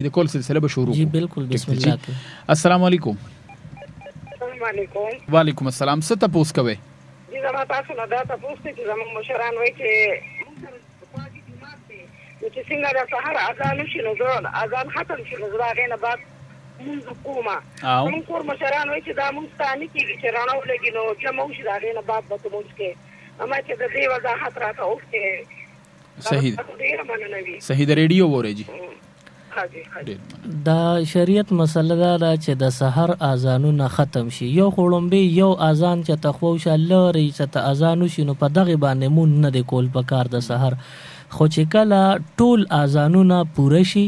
د کول سلسله به شروع جی بالکل بسم الله. السلام علیکم. السلام علیکم. وعلیکم السلام. څه تاسو کوي؟ دې زما تاسو نه دا تاسو چې زموږ مشران وایي چې چې څنګه د سحر اذان شي نو اذان ختم شي نو دا غینه بعد مونږ کومه موږ کور مشران وایي چې دا مونږ ستانه کیږي چې راڼو لګي نو چې مونږ دا غینه بعد به مونږ کې اما چې د دې وضاحت راته اوکې صحیح صحیح د ریډیو وره جی دا شریعت مسله دا چې د سحر اذانونه ختم شي. یو خړومبي یو اذان چې تخوش الله ری چې ته اذان شي نو په دغه باندې مون نه دی کول په کار د سحر. خو چې کله ټول اذانونه پوره شي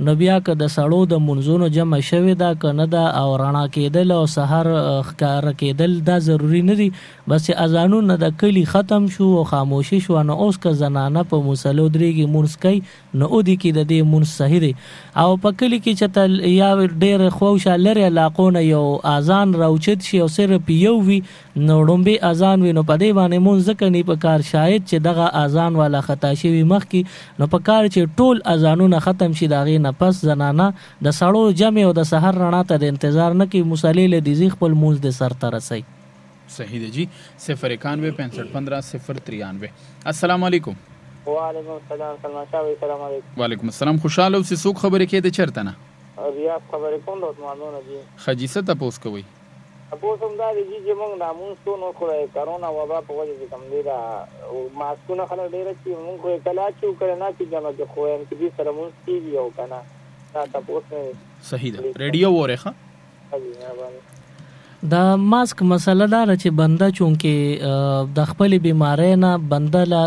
نو بیا که د سړو د منځونو جمع شوی دا کنه دا او رڼا کېدل او سحر ښکار کېدل دا ضروری نه دي. بس چې اذانونه د کلی ختم شو او خاموشي شو نو اوس که زنانه په مصلو درېږي مونځ کوي نو او دي کې د دې مونځ صحیح دی. او په کلی کې چې یا ډېر خوشه لرې علاقو نه یو اذان راوچت شي او صرف یو وي نو ډومبي اذان وي نو په دې باندې مونځ ځکه نه په کار شاید چې دغه اذان والا خطا شوي مخکې نو په کار چې ټول اذانونه ختم شي د هغې نه پس زنانه د سړو جمع او د سحر رڼا ته د انتظار نه کوي مصلي له دیزي خپل مونځ د سر ته رسوي. صحیح دی جی. 0916515 السلام علیکم. وعلیکم السلام. سلمان شاه السلام علیکم. وعلیکم السلام. خوشاله اوسې. څوک خبرې کوي د چېرته نه؟ ریاض خبرې کوم د عثمانونه جی. ښه جي څه تپوس کوئ؟ تپوس هم دا دی چې موږ نامونځ کوو نو خو د کرونا وبا په وجه چې کوم دی دا ماسکونه خلک ډېر اچوي موږ خو یې کله اچوو کله نه اچوو نو چې خو یم چې دوی سره مونځ کېږي او که نه دا تپوس نه دی. صحیح ده. ریډیو وورې ښه دا ماسک مسله دار چې بنده چونکې د خپل بیماری نه بنده له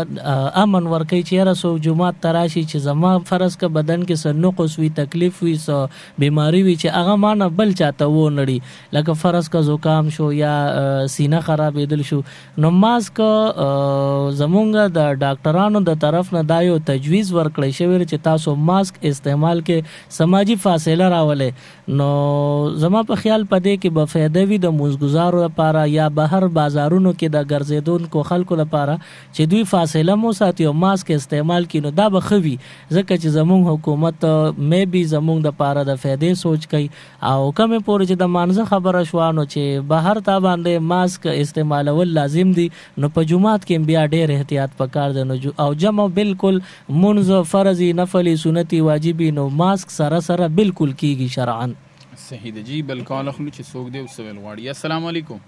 امن ورکوي چې یاره سو جمعات ته راشي چې زما فرض که بدن کې څه نقص وي تکلیف وي څه بیماری وي چې هغه ما نه بل چاته ونړي لکه فرض که زکام شو یا سینه خرابېدل شو نو ماسک زمونږ د ډاکټرانو د طرف نه دا یو تجویز ورکړی شوی چې تاسو ماسک استعمال کې سماجي فاصله راولئ نو زما په خیال په دې کې به فایده وي د مزګزارو لپاره یا بهر بازارونو کې د ګرځېدونکو خلکو لپاره چې دوی فاصله مو ساتي او ماسک استعمال کړي نو دا به ښه وي ځکه چې زموږ حکومت مې بي زموږ دپاره د فایدې سوچ کوي او کمې پورې چې د مانځه خبره شوه نو چې بهر تا باندې ماسک استعمالول لازم دي نو په جومات کې بیا ډېر احتیاط پکار دی نو او جمع بالکل منځ فرضي نفلي سنتي واجبي نو ماسک سره سره بالکل کیږي شرعاً. صحیح ده جی. بل کال اخلو چې څوک دی اوس ویل غواړي. السلام علیکم.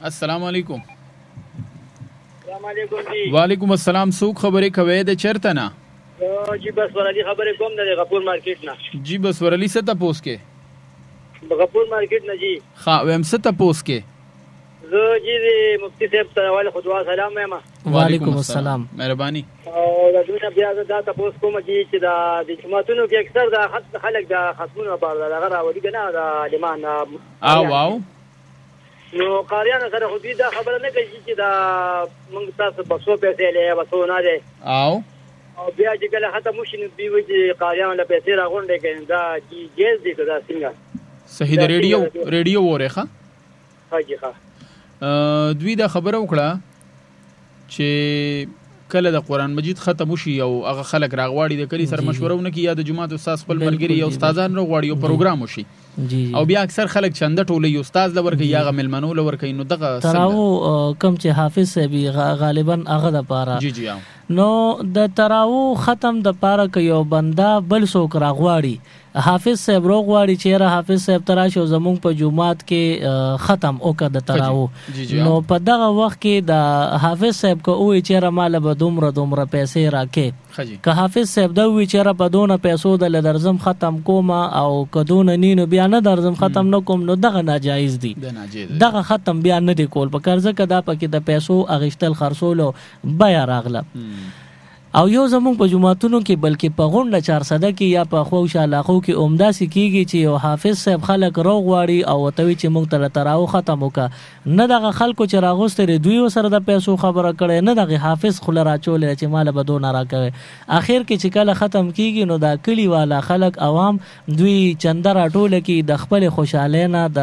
السلام علیکم. السلام علیکم جی. وعلیکم السلام. څوک خبرې کوي د چېرته نه؟ جی بس ورلی خبرې کوم د غفور مارکیټ نه. جی بس ورلی څه تپوس کې؟ غفور مارکیټ نه جی. ښه ویم څه تپوس کې؟ زه جی د مفتی صاحب ته ولې خطوه سلام وایم. وعلیکم السلام. مهرباني. او د دنیا بیا دا تپوس کوم چې د جماعتونو کې اکثر د خلک د ختمونو لپاره دغه راوړي که نه د لیمان او نو قاریانو سره خو دوی دا خبره نه کوي چې دا موږ تاسو په څو پیسې لې به څو نه دی او بیا چې کله ختم وشي نو دوی وایي چې قاریانو له پیسې راغونډې کوي دا جیز دی که دا څنګه؟ صحیح ده. ریډیو وورې ښه جی ښه. دوی دا خبره وکړه چې کله د قرآن مجید ختم وشي او هغه خلک راغواړي د کلي سره مشوره ونه کړي یا د جومات استاد خپل ملګري یا استادان راغواړي او پروګرام وشي او بیا اکثر خلک چنده ټولوي استاد له ورکوي یا هغه مېلمنو له ورکوي نو دغه تراو کم چې حافظ صاحب غالبا هغه دپاره جی نو د تراو ختم دپاره که یو بنده بل څوک راغواړي حافظ صاحب روغواړي چې یاره حافظ صاحب ته راشي او زمونږ په جومات کې ختم وکړه د تراو نو په دغه وخت کې د حافظ صاحب که ووایي چې یاره ماله به دومره پیسې راکې که حافظ صاحب دا ووایي چې یاره په دونه پیسو دله درځم ختم کومه او که دونه نی نو بیا نه درځم ختم نه کوم نو دغه ناجایز دي. دغه ختم بیا نه دی کول پکار ځکه دا پکې د پیسو اغیشتل خرڅولو بیه راغله او یو زمونږ په جوماتونو کې بلکې په غونډه چارسدہ کې یا په خوش علاقو کې عمداسې کېږي چې یو حافظ صاحب خلک روغواړي او ورته وایي چې موږ ته له تراو ختم وکړه نه دغه خلکو چې راغوستې دی دوی ورسره د پیسو خبره کړې نه دغه حافظ خوله راچولې چې ماله به دونه راکوي اخر کې چې کله ختم کېږي نو دا کلي والا خلک عوام دوی چنده راټوله کړي د خپلې خوشحالۍ نه د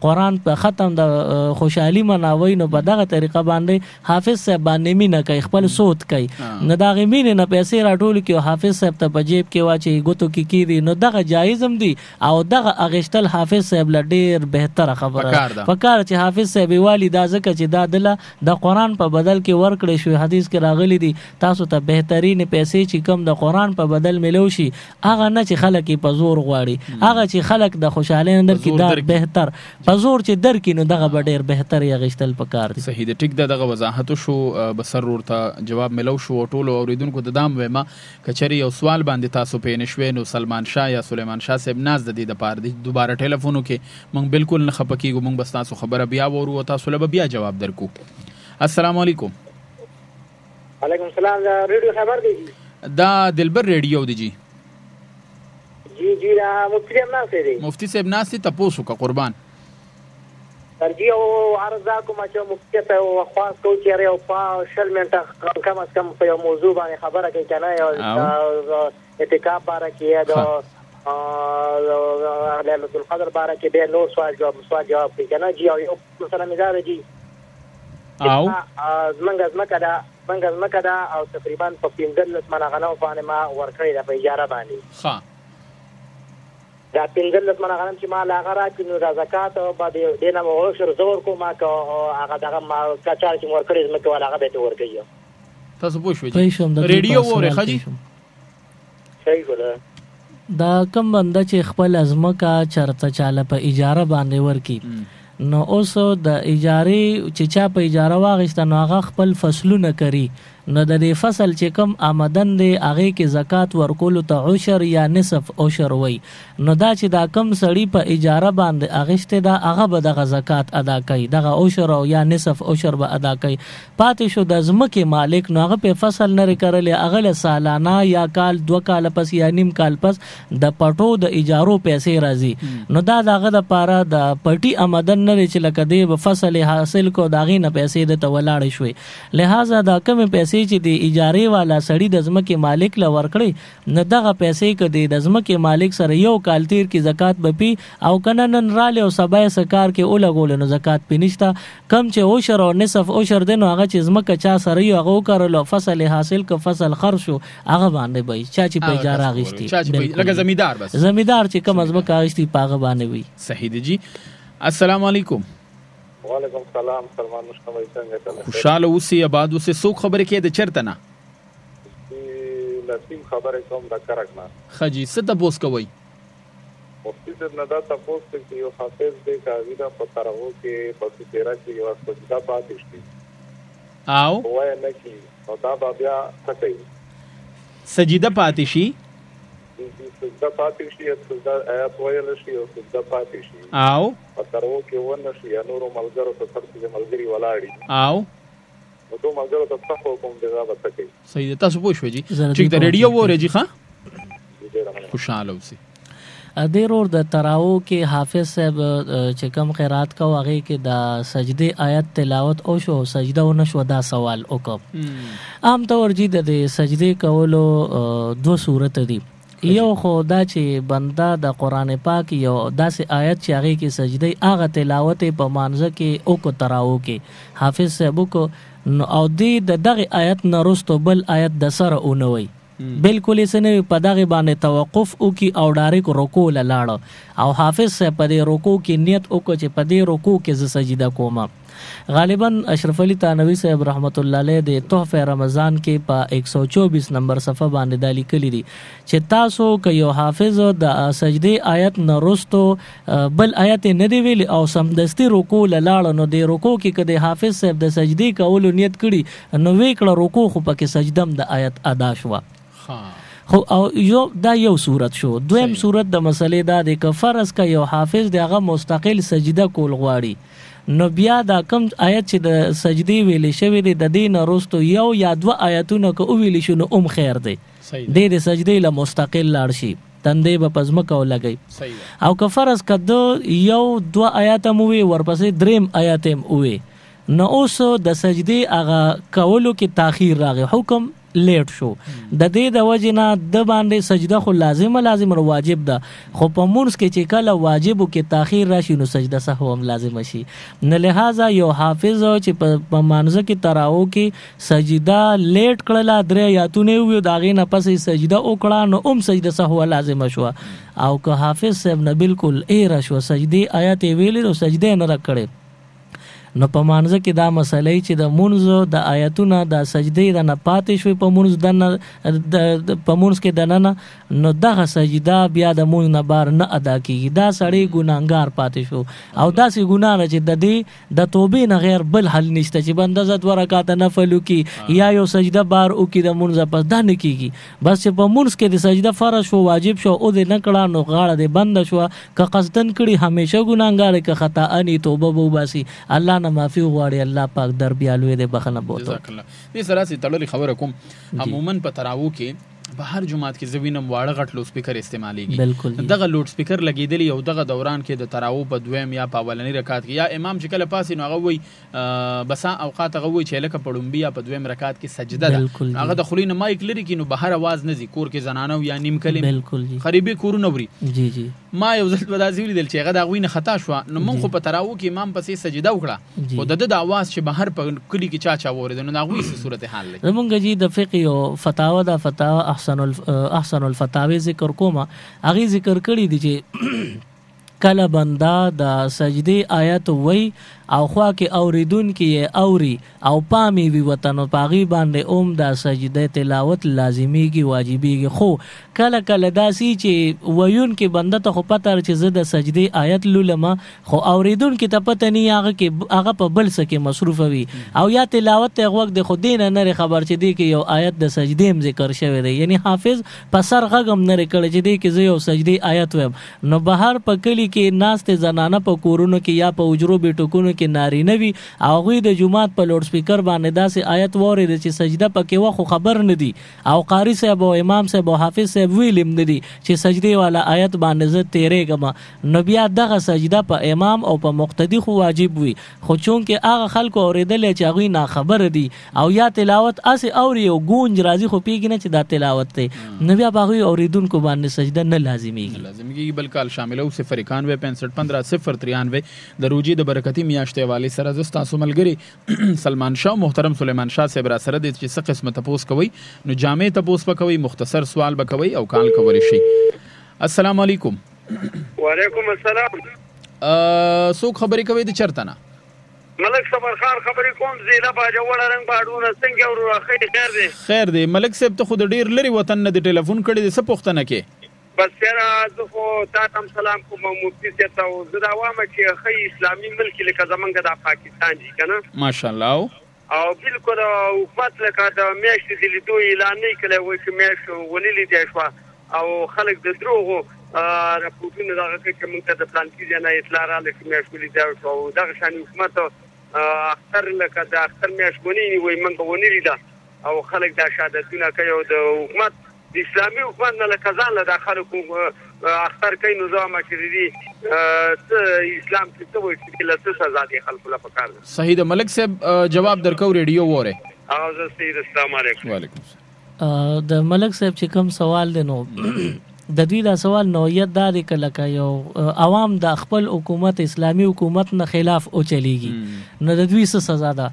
قرآن په ختم د خوشحالي مناوي نو په دغه طریقه باندې حافظ صاحب باندې مینه کوي خپل صوت کوي نو دا هغه مینې نه پیسې راټول کړي او حافظ صاحب ته په جیب کې واچي ګوتو کې کیدي نو دغه جایز هم دي او دغه اغشتل حافظ صاحب له ډیر بهتره خبره پکار چې حافظ صاحب والی دا ځکه چې دا دله د قران په بدل کې ورکړې شو حدیث کې راغلی دي تاسو ته بهترین پیسې چې کم د قران په بدل ملو شي هغه نه چې خلک په زور غواړي هغه چې خلک د خوشاله اندر کې دا بهتر په زور چې در کې نو دغه ډیر بهتر اغشتل پکار دي صحیح ده ټیک دغه وضاحت شو بسر ورته جواب ملو شو ټولو اوریدونکو د دام وېما کچري یو سوال باندې تاسو په نشوي نو سلمان شاه یا سلیمان شاه صاحب ناز د دې د پاره دي دوباره ټلیفونو کې مونږ بالکل نه خپکیږو مونږ بس تاسو خبره بیا ورو تاسو له بیا جواب درکو السلام علیکم وعلیکم السلام دا ریډیو خبر دی دا دلبر ریډیو دی جی جی دا مفتی صاحب ناس دی مفتی صاحب ناس ته تاسو کا قربان ترجیح او عرض کوم چې مفتی ته خاص کو چې یو په شل منټه کم از کم په یو موضوع باندې خبره کوي کنه یو اعتکاف باره کې دا ليله القدر باره کې به نو سوال جواب کوي کنه جی یو مثلا مزار جی او منګز مکدا او تقریبا په 15 منه غنو باندې ما ورکړی د اجاره باندې ها دا 15 منه غنم چې ما لاغه راکې نو د زکات او باندې دینه مو شر زور کوم که هغه دغه ما کچار چې ورکړی زمکه ولا هغه به ته ورکړي تاسو پوه شئ ریډیو وره خدي صحیح ولا دا کم بنده چې خپل ازمکه چرته چاله په اجاره باندې ورکی نو اوس د اجاره چې چا په اجاره واغښت نو هغه خپل فصلونه کوي نو د دې فصل چې کم آمدن دی هغه کې زکات ورکول ته عشر یا نصف عشر وای نو دا چې دا کم سړی په اجاره باندې اغشته دا هغه به دغه زکات ادا کوي دغه عشر او یا نصف عشر به ادا کوي پاتې شو د ځمکه مالک نو هغه په فصل نه کړل هغه سالانه یا کال 2 کال پس یا نیم کال پس د پټو د اجارو پیسې راځي نو دا دغه د پاره د پټي آمدن نه چې لکه دی فصل حاصل کو داغې نه پیسې د تولاړ شوي لہذا دا کم پیسې چې د اجاره والا سړی د ځمکې مالک له ورکړي نه دغه پیسې کدي د ځمکې مالک سره یو کال تیر کی زکات بپی او کنه نن رااله او سبا سکار کې اولګول نو زکات پینشتا کم چې عشر او نصف عشر دنو هغه چې ځمکه چا سره یو هغه کړلو فصل حاصل ک فصل خرج شو هغه باندې وای چا چې په اجاره غشتي لکه زمیدار بس زمیدار چې کم ځمکه غشتي پاغه باندې وای صحیح دی جی السلام علیکم وعلیکم السلام سلمان مشکمه څنګه خوشاله اوسې آباد اوسې څوک خبرې کوي د چرته نه لسیم خبرې کوم د کرک نه خجی څه تپوس کوئ مفتی صاحب نه دا تپوس کوي یو حافظ دی کاوی دا په ترغو کې په تیرا کې یو سجدا پاتې شي او وای نه کی او دا بیا څه کوي سجدا پاتې شي سجدا پاتې شي سجدا آیات وایل شي او سجدا پاتې شي او پترو کې ونه شي یا نورو ملګرو ته څرته ملګری ولاړی او نو دوه ملګرو ته څه کوم دغه وڅکي صحیح تاسو پوه شئ جی چې د ریډیو وره جی ښه خوشاله اوسئ ادیرور د تراو کې حافظ صاحب چې کم قرات کو هغه کې د سجده آیت تلاوت او شو سجده او نشو دا سوال وکم عام طور جی د سجده کولو دو صورت دي یو خو دا چې بنده د قران پاک یو داسې آیت چې هغه کې سجده هغه تلاوت په مانزه کې او کو تراو کې حافظ صاحب کو او دغه آیت نه رستو بل آیت د سره اونوي بالکل یې په دغه باندې توقف او کی او ډایرک رکوع لاړ او حافظ صاحب په دې رکوع کې نیت او کو چې په دې رکوع کې ز سجده کومه غالبا اشرف علی تانوی صاحب رحمت الله علیه د تحفه رمضان کې په 124 نمبر صفحه باندې دالی کلی دي چې تاسو ک یو حافظ د سجده آیت نرستو بل آیت نه دی ویل او سمدستی رکوع لاړ نو د رکوع کې کده حافظ صاحب د سجدي کولو نیت کړي نو وکړه رکوع خو پکې سجدم د آیت ادا شو خو او یو صورت شو دویم صورت د مسلې دا د ک فرض ک یو حافظ دغه مستقل سجده کول غواړي نو بیا دا کم آیت چې د سجدي ویلې شوی دی د دین وروسته یو یا دوه آیتونه که ویلې شنو خیر دی د سجدي له مستقل لاړ شي تندې به پزمکه ولګي او که فرض کده یو دوه آیات مو وی ورپسې دریم آیات مو وی نو اوس د سجدي هغه کولو کې تاخير راغی حکم لیټ شو د دې د وجې نه د باندې سجده خو لازم واجب ده خو په مونږ کې چې کله واجبو کې تاخیر راشي نو سجده سهو هم لازم شي نه لہذا یو حافظ چې په مانزه کې تراو کې سجده لیټ کړله درې آیاتونه وي داغې نه پسې سجده وکړه نو سجده سهو لازم شو او که حافظ صاحب نه بالکل ایره شو سجدي آیات ویلې نو سجده نه راکړي نو په مانزه کې دا مسلې چې د مونږ د آیاتونه د سجدې د نه پاتې شوي په مونږ کې د نه نو دغه سجده بیا د مونږ نه بار نه ادا کیږي دا سړی ګناهګار پاتې شو او داسې ګناه نه چې د دې د توبې نه غیر بل حل نشته چې بنده ز 2 رکعات نفل وکي یا یو سجده بار وکي د مونږ پس دا نه کیږي بس چې په مونږ کې د سجده فرض شو واجب شو او دې نه کړه نو غاړه دې بند شو که قصدن کړي همیشه ګناهګار که خطا اني توبه بو باسي الله معافي غواړي الله پاک در بیالوي دې بخنه بوته جزاک الله دې سره سي تړلې خبره کوم عموما په تراو کې په هر جمعات کې زوینم واړه غټ لوډ سپیکر استعمالېږي دغه لوډ سپیکر لګېدلی او دغه دوران کې د تراو په دویم یا په اولنی رکعت کې یا امام چې کله پاسې نو هغه وایي بسا اوقات هغه وایي چې لکه په ډومبي یا په دویم رکعت کې سجده ده هغه د خولي نه مایک لري کې نو بهر आवाज نه ځي کور کې زنانه یا نیم کلم خریبي کورونه وري جی ما یو ځل په داسې ولیدل چې هغه د هغوی نه خطا شوه نو موږ خو په تراو کې امام پسې سجده وکړه خو د ده د اواز چې بهر په کلي کې چا واورېده نو د هغوی څه صورتحال دی زمونږ جي د فقه یو فتاوا ده فتاوا احسن الفتاوی ذکر کومه هغې ذکر کړي دي چې کله بنده د سجدې آیت وی او خوا کې اوریدون کې اوري او پامي وی وطن او پاغي باندې د سجده تلاوت لازمیږي واجبېږي خو کله کله داسي چې ویون کې بنده ته خو پته چې زه د سجدې آیت لولم خو اوریدون کې ته پته نه هغه په بل څه کې مصروف وي او یا تلاوت ته وخت د خو دین نه خبر چې دی کې یو آیت د سجدې هم ذکر شوی دی یعنی حافظ په سر غږم نه کړي چې دی کې زه یو سجدې آیت ویم نو بهر په کلی کې ناست زنانه په کورونو کې یا په اجرو بیٹکونو کې نارینه وي او هغوی د جومات په لوډ سپیکر باندې داسې آیت واورېده چې سجده پکې وه خو خبر نه دي او قاري صاحب او امام صاحب او حافظ صاحب ویلم نه دي چې سجدې والا آیت باندې زه تیرېږم نو بیا دغه سجده په امام او په مقتدي خو واجب وي خو چونکې هغه خلکو اورېدلی چې هغوی ناخبره دي او یا تلاوت اسې اوري او ګونج راځي خو پوهېږي نه چې دا تلاوت دی نو بیا په هغوی اورېدونکو باندې سجده نه لازمیږي بل کال شاملو 0916553 د روجي د برکتي میاشتې حوالې سره زه ستاسو ملګري سلمان شاه محترم سلیمان شاه صاحب را سره دی چې څه قسمه تپوس کوئ نو جامع تپوس به کوئ مختصر سوال به کوئ او کال کولی شئ السلام علیکم وعلیکم السلام څوک خبرې کوئ د چرته نه ملک صبر خان خبرې کوم زیله باجوړه رنګ باډونه څنګه ورو خیر دی ملک صاحب ته خو د ډیر لري وطن نه د ټلیفون کړی دی څه پوښتنه کې بس یاره زه خو تا ته هم سلام کوم مفتی صاحب ته زه دا وایم چې ښه اسلامي ملک لکه زمونږ دا پاکستان دي که نه ماشاءالله او بالکل حکومت لکه د میاشتې د لیدو اعلان نه یې کړی وایي چې میاشت ونه لیدی شوه او خلک د دروغو راپورټونه دغه کوي چې موږ ته د پلانکي ځای نه اطلاع راغله چې میاشت ولیدی شوه او دغه شانې حکومت اختر لکه د اختر میاشت ونه یې وایي موږ ونه لیده او خلک دا شهادتونه کوي او د حکومت د اسلامي حکومت نه لکه ځان له دا خلکو اختر کوي نو زه وایم چې دې اسلام کې څه وایي چې له څه سزا دی خلکو له پکار ده صحیح ده ملک صاحب جواب درکو ریډیو وره او زه سید السلام علیکم وعلیکم د ملک صاحب چې کوم سوال دی نو د دوی دا سوال نوعیت دا دی که لکه یو عوام د خپل حکومت اسلامي حکومت نه خلاف او چلیږي نو د دوی څه سزا ده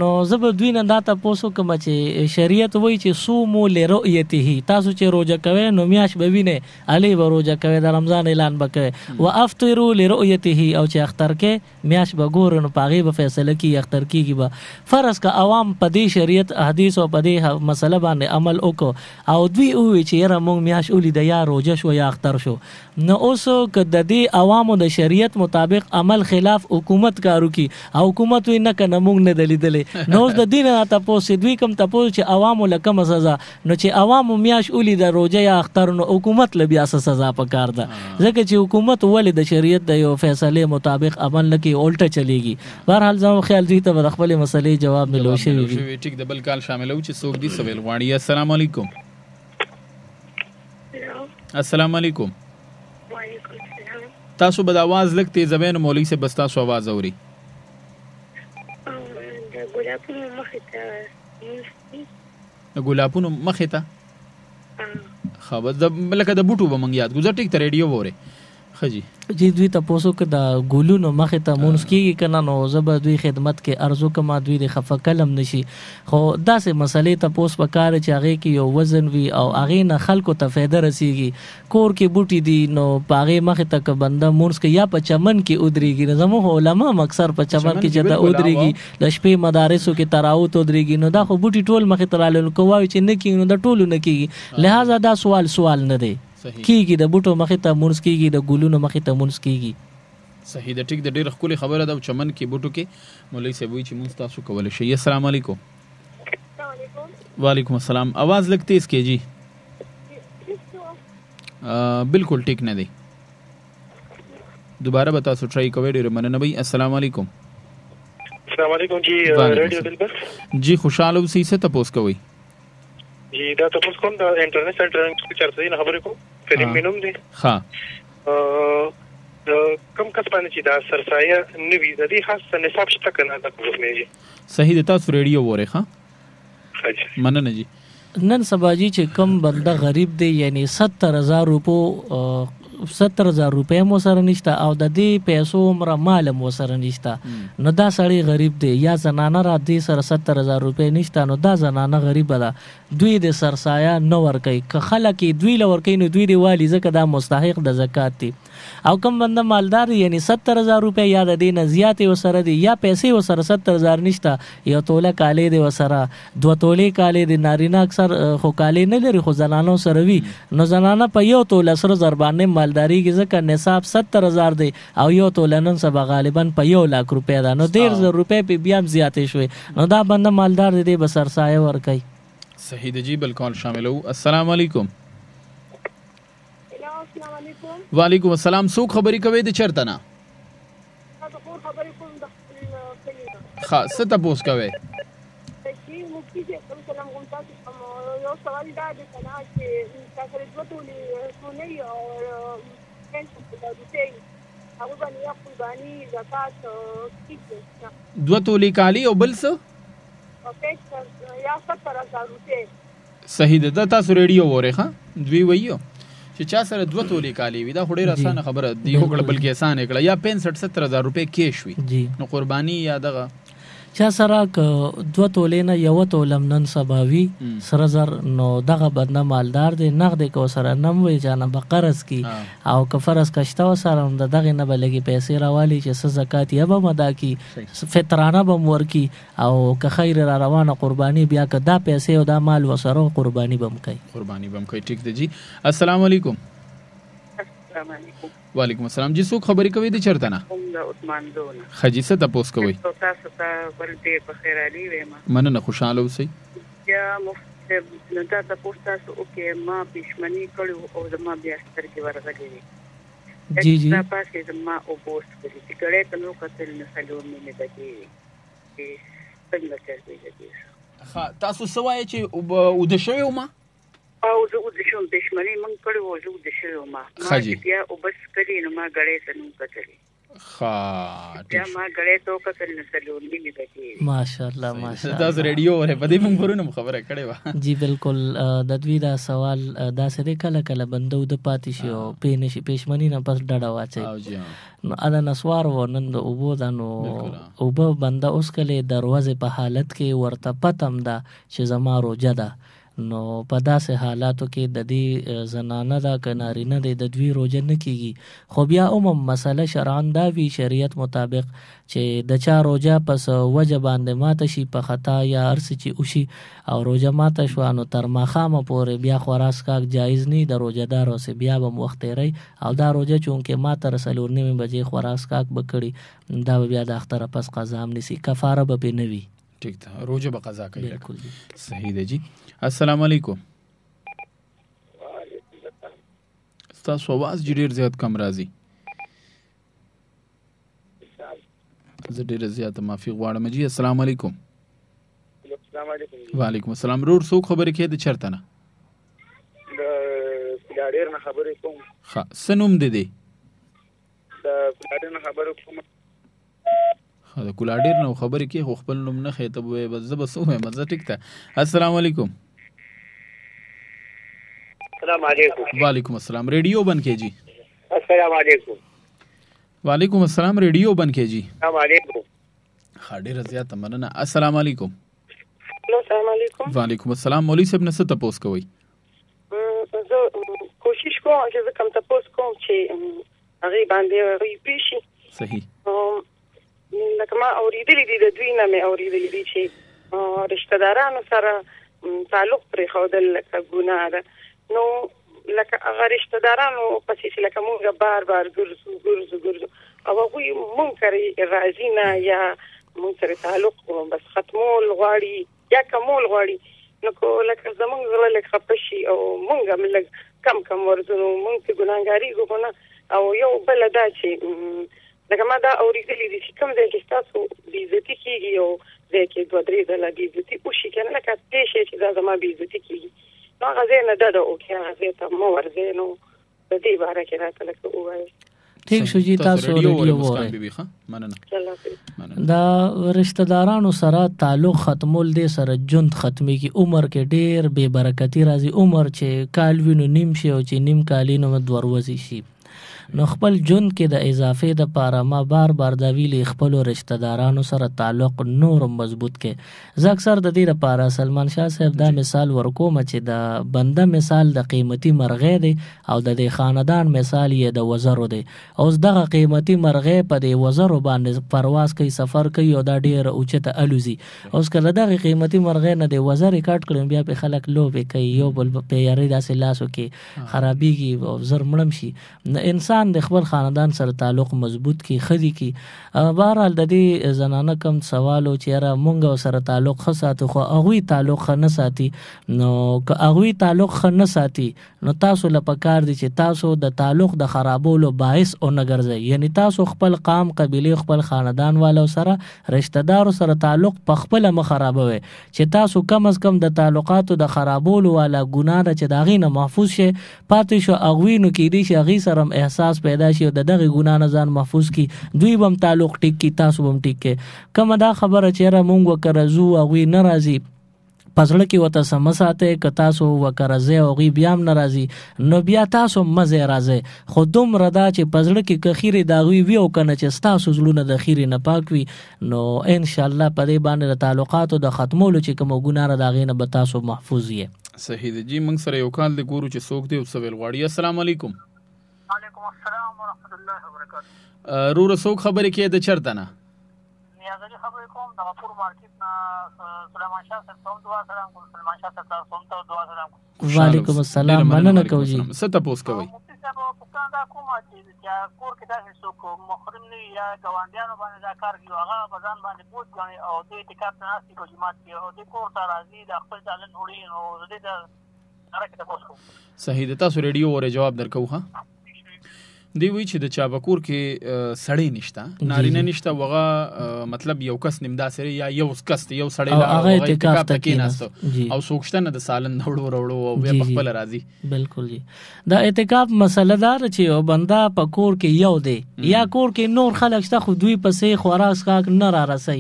نو زه به دوی نه دا تپوس وکړم چې شریعت وایي چې صوموا لرؤیته تاسو چې روژه کوئ نو میاشت به وینئ هلې به روژه کوئ د رمضان اعلان به کوئ وافطروا لرؤیته او چې اختر کې میاشت به ګورئ نو په هغې به فیصله کېږي اختر کېږي به فرض که عوام په دې شریعت حدیث او په دې مسله باندې عمل وکړو او دوی ووایي چې یاره موږ میاشت ولیده یا روجه شو یا اختر شو نو اوس که د دې عوامو د شریعت مطابق عمل خلاف حکومت کارو کی او حکومت وی نه کنه موږ نه دلیدلې نو اوس د دین نه تاسو دوی کوم تاسو چې عوامو لکه سزا نو چې عوامو میاش اولی د روزه یا اختر نو حکومت ل بیا سزا پکار ده ځکه چې حکومت ولې د شریعت د یو فیصله مطابق عمل نه کی الټه چلیږي بهر حال زمو خیال دوی ته د خپل مسلې جواب ملو شي ټیک د بل کال شامل او چې څوک دي سوال غواړي السلام علیکم السلام علیکم وعلیکم السلام تاسو به د आवाज لږ تیزوي نو مولوي صاحب بس تاسو आवाज اوري د ګلابونو مخې ته مفتی د ګلابونو مخې ته خبر د لکه د بوټو به مونږ یاد ګذر ټیک ته ریډیو وره خجی جی دوی تاسو کې د ګولونو مخې ته مونږ کېږي کنه نو زبر دوی خدمت کې ارزو کما دوی د خفه کلم نشي خو داسې مسلې تاسو پکاره چې هغه کې یو وزن وي او هغه نه خلکو ته فایده رسیږي کور کې بوټي دي نو پاغه مخې ته ک بنده مونږ کې یا په چمن کې ودرېږي زموږ علما اکثر په چمن کې چې دا ودرېږي د شپې مدارسو کې تراوت ودرېږي نو دا خو بوټي ټول مخې ته رالل کوي چې نه کېږي نو د ټولو نه کېږي لہذا دا سوال نه دی کیږي د بوټو مخې ته مونږ کېږي د ګلونو مخې ته مونږ کېږي صحیح ده ټیک د ډېر خولي خبره ده چمن کې بوټو کې مولوی صاحب وی چې مونږ تاسو کولای شي. السلام علیکم. وعلیکم السلام. आवाज لګ تیز کیجی. بالکل ټیک نه دی. دوباره به تاسو ټرای کوئ. ډېر مننه وی. السلام علیکم. السلام علیکم جی ریډیو دلبر جی خوشاله اوسئ. څه تاسو کوئ؟ جی دا تاسو کوم د انټرنیټ سنټر کې چارسدہ نه خبرې کوم کریم مینوم دی. ها کم کس باندې چې دا سرسایه نوی د دې خاص نصاب شته کنه دا کوم نه جی صحیح د تاسو ریډیو وره ها حاجی مننه جی. نن سبا جی چې کم بنده غریب دی یعنی 70000 روپے مو سره نشته او د دې پیسو عمر مال مو سره نشته نو دا سړی غریب دی یا زنانه را دې سره 70000 روپے نشته نو دا زنانه غریب ده دوی د سرسایه نو ور کوي که خلک دوی لور کوي نو دوی دی والی زکه دا مستحق د زکات دی او کم بنده مالدار یعنی 70000 روپے یا د دې نه زیات وسره دی یا پیسې وسره 70000 نشته یو توله کالی دی وسره دو توله کالی دی نارینه اکثر خو کالی نه لري خو زنانو سره وی نو زنانه په یو توله سره زربانه مالداری کې ځکه نصاب 70000 دی او یو توله نن سبا غالبا په 1 لک روپے دا نو 1.5 روپے په بیا زیاتې شوي نو دا بنده مالدار دی به سرسایه ور کوي. صحیح دی جی بالکل شامل ہو. السلام علیکم. وعلیکم السلام. څوک خبرې کوي د چرته نه؟ ښه څه تپوس کوئ؟ دوه تولې کالي او بل څه؟ صحیح ده. تاسو ریډیو وره ښه دوی وایو چې چا سره دوه تولې کالي وي دا خو ډېره اسانه خبره دی وکړه بلکې اسانه کړه یا 65-70 هزار روپۍ کیش وي نو قرباني یا دغه چا سره دوه تولې نه یو تولم نن سبا وي سره زر نو دغه بنده مالدار دی نغد کو سره نم وي جانه بقرض کی او کفرس کشته سره د دغه نه بلګي پیسې راوالي چې س زکات یا به مدا کی فطرانه به مور کی او که خیر را روانه قرباني بیا که دا پیسې او دا مال وسره قرباني بم کوي. ټیک دی جی. السلام علیکم. السلام علیکم. وعلیکم السلام. جی څوک خبرې کوي د چرته نه؟ عثمان دونه خجی څه تاسو کوي؟ تاسو ته ول دې په خیر علي ویم. مننه خوشاله اوسئ. یا مفتی نو دا تاسو اوکې ما پښمنی کړو او زما بیا سترګې ورغلې جی جی دا پاسې زما او پوسټ کړی چې ګړې ته نو کتل نه سلو مې بچي څنګه چلوي. ها تاسو سوای چې او د شوی ما او زه او د شوم پښمنی من کړو زه د شوی ما بیا او بس کړی نو ما ګړې ته نو کتل بیا ما ګړې ته کتل نه سلو مې بچي. ماشاءالله ماشاءالله. تاسو ریډیو وره په دې موږ ورونه خبره کړې و. جی بالکل د دوی دا سوال دا سره کله بندو د پاتې شي او پېنشي پښمنی نه پس ډډه واچي نو ادا نسوار و نن د اوبو دانو اوبو بنده اوس کله دروازه په حالت کې ورته پتم دا چې زما روزه ده نو په داسې حالاتو کې د دې زنانه دا کنارینه د دوی روزه نه کیږي خو بیا مسله شرعاً دا وی شریعت مطابق چې د چا روزه پس وجه باندې ماته شي په خطا یا ارس چې اوشي او روزه ماته شو نو تر ماخامه پورې بیا خوراس کاک جایز نه د روزه‌دار اوسه بیا به وخت ری او دا روزه چونکه ماته رسولور نیمه بجې خوراس کاک بکړي دا بیا د اختر پس قضا هم نسی کفاره به نه وی. ٹھیک تھا روزه به قضا کوي. صحیح دی جی. السلام علیکم. تاسو आवाज ډیر زیات کم راځي. زه ډیر زیات معافي غواړم جی. السلام علیکم. السلام علیکم. وعلیکم السلام. رور څوک خبرې کوي د چرته نه؟ د کلاډیر نه خبرې کوم. ښه څه نوم دی؟ د کلاډیر نه خبرې کوم. د کولاډیر نو خبرې کې خو خپل نوم نه خېته وې بس زه بس وې مزه ټیک ته. السلام علیکم. السلام علیکم. وعلیکم السلام. ریڈیو بند کیجی. السلام علیکم. وعلیکم السلام. ریڈیو بند کیجی. السلام علیکم. خاډه رضیات مننه. السلام علیکم. السلام علیکم. وعلیکم السلام. مولوی صاحب نه څه تاسو کوي؟ زه کوشش کوم چې زه کوم تاسو کوم چې هغه باندې وی پیشي. صحیح. لکه ما اوریدلې دي د دوی نه مې اوریدلې دي چې رشتہ دارانو سره تعلق پرې خودل لکه ګناه ده. نو لکه هغه رشتہ دارانو پسې چې لکه موږ بار بار ګرځو او هغوی مونږ کري راځي نه یا مونږ سره تعلق بس ختمول غواړي یا کمول غواړي. نو کو لکه زمونږ زړه لکه خفه شي او مونږ هم لږ کم ورځو مونږ ته ګناهګارېږو خو نه. او یو بله دا چې لکه ما دا اورېدلي دي چې کوم ځای کې ستاسو بېعزتي کېږي او ځای کې 2-3 ځله بېعزتي وشي که نه لکه دې شی چې دا زما بېعزتي کېږي نو هغه ځای نه ډډه وکړي هغه ځای ته مه ورځئ. نو د دې باره کې راته لکه ووایئ. ٹھیک شو جی تاسو ریډیو وره دا رشتہ دارانو سره تعلق ختمول دې سره ژوند ختمي کی عمر کې ډېر بے برکتی راځي. عمر چې کال وینو نیم شي او چې نیم کالینو دروازي شي نو خپل ژوند کې د اضافه د پاره ما بار بار دا ویلي خپل رشتہ دارانو سره تعلق نور مضبوط کې. زه اکثر د دې لپاره سلمان شاه صاحب دا مثال ورکوم چې د بنده مثال د قیمتي مرغې دی او د خاندان مثال یې د وزرو دی. اوس دغه قیمتي مرغې په دې وزرو باندې پرواز کوي سفر کوي او دا ډېر اوچته الوزي. اوس کله دغه قیمتي مرغې نه د وزرې کټ کړم بیا په خلک لوبې کوي یو بل په یاري داسې لاسو کې خرابېږي او زر مړم شي. انسان د خپل خاندان سره تعلق مضبوط کی خدي کی. بهرحال د دې زنانه کم سوالو چې را مونږ سره تعلق خساتو خو هغه تعلق نه ساتي. نو که هغه تعلق نه ساتي نو تاسو لپاره دي چې تاسو د تعلق د خرابولو باعث او نه ګرځي. یعنی تاسو خپل قام قبيله خپل خاندان والو سره رشتہ دارو سره تعلق په خپل مخ خرابوي چې تاسو کم از کم د تعلقاتو د خرابولو والا ګناه چې داغې نه محفوظ شي پاتې شو اغوی نو کې دي چې هغه سره احساس پیدا شي او دغه ګناه نه ځان محفوظ کی. دوی بم تعلق ټیک کی تاسو بم ټیک کې. کومه دا خبره چې را مونږ وکړو هغه ناراضي پزړه کې وته سمساته ک تاسو وکړځه او غي بیا هم ناراضي نو بیا تاسو مزه راځي. خودم ردا چې پزړه کې کخيري داوي ویو کنه چې تاسو زلونه د خيري نه پاک وي نو ان شاء الله په دې باندې تعلقاتو د ختمولو چې کوم ګناه را داغې نه به تاسو محفوظ یې. صحیح دی جی. موږ سره یو کال د ګورو چې څوک دی او سوال غواړي. السلام علیکم. وعلیکم السلام ورحمت الله وبرکاته. رور څوک خبرې کې د چرته نه نیازري خبرې کوم د غفور مارکیټ نه سلیمان شاه صاحب ته دعا سلام کوم. سلمان شاه صاحب ته دعا سلام کوم. وعلیکم السلام. مننه کوم جی. څه تاسو کوي؟ مفتی صاحب پوښتنه دا کوم چې کور کې داسې څوک محرم نه یا ګاونډیانو باندې دا کار کوي هغه بزن باندې بوج غني او د اعتکاف نه ناسي کو جماعت کې او د کور ته راځي د خپل ځان وړي او د دې حرکت تاسو. صحیح ده. تاسو ریډیو وره جواب درکو. ها دی وی چې د چابکور کې سړی نشته نارینه نشته وغه مطلب یو کس نیمدا سره یا یو کس یو سړی لا اعتکاف تکې نهسته او سوکشته نه د سالن وړو او بیا خپل راضي. بالکل جی. دا اعتکاف مسله دار چې یو بندا په کور کې یو دی یا کور کې نور خلک شته خو دوی پسې خوراک کاک نه را رسي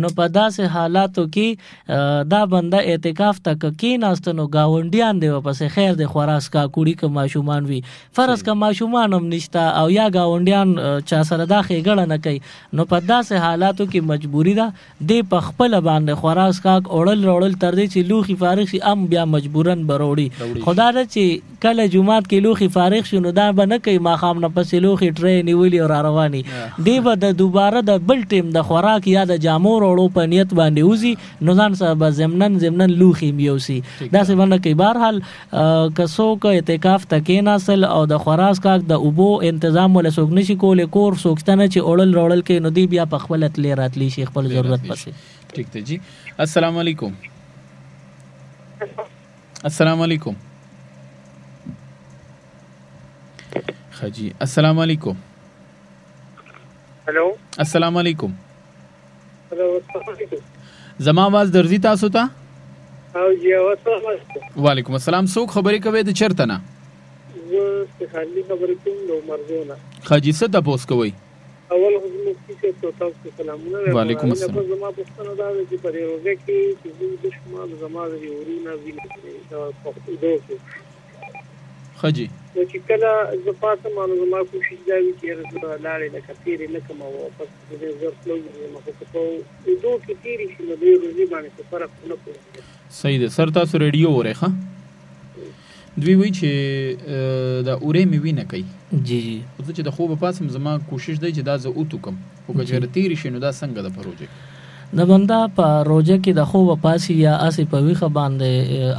نو په داسې حالاتو کې دا بندا اعتکاف تک کې نهسته نو گاونډیان دی پسې خیر د خوراک کا کوړي ک ماشومان وي فرض ک ماشومان هم او یا گاونډیان چا سره دا خېګړه نه کوي نو په داسې حالاتو کې مجبوری ده د په خپل باندې خوراک کاک اورل تر دې چې لوخي فارغ شي ام بیا مجبورن بروړي. خدا دې چې کله جمعات کې لوخي فارغ شونه دا به نه کوي ما خام نه پسې لوخي ټرین نیولې او رواني دی به د دوباره د بل ټیم د خوراک یا د جامو وروړو په نیت باندې وزي نو ځان سره زمنن لوخي میوسي داسې باندې کوي. بهرحال کسو کو اعتکاف تکې ناسل او د خوراک کاک د اوبو انتظام ولا سوق نشي کولې کور سوکتنه چې اورل کې نو دی بیا په خپل تل راتلی شي خپل ضرورت پسې. ٹھیک ته جی. السلام علیکم. السلام علیکم. خجی السلام علیکم. هلو السلام علیکم. هلو السلام علیکم. زما आवाज درځي تاسو ته؟ او جی السلام علیکم. وعلیکم السلام. څوک خبرې کوي د چرته نه؟ خالی خبرې کوم نو مرزونه خاجي څه تاسو کوي؟ اول خو مفتی ته تاسو سلامونه. وعلیکم السلام. زما پوښتنه دا ده چې په روزه کې چې د شمال زما د ورونه ویني دا په دوه کې خجی چې کله زه پاتم نو زما کوشش دا وي چې زه لاړې لکه تیرې نه کوم او واپس دې زه خپل مخه په دوه کې تیرې شي نو دې روزي باندې فرق نه کوي. صحیح ده. سر تاسو ریډیو وره ښه دوی وی چې دا اورې مې وینه کوي. جی جی زه چې د خوب پاسم زما کوشش دی چې دا زه اوتو کوم او که چېرې تیرې شي نو دا څنګه د پروژه د بنده په روزه کې د خوب پاسي یا اسې په ویخه باندې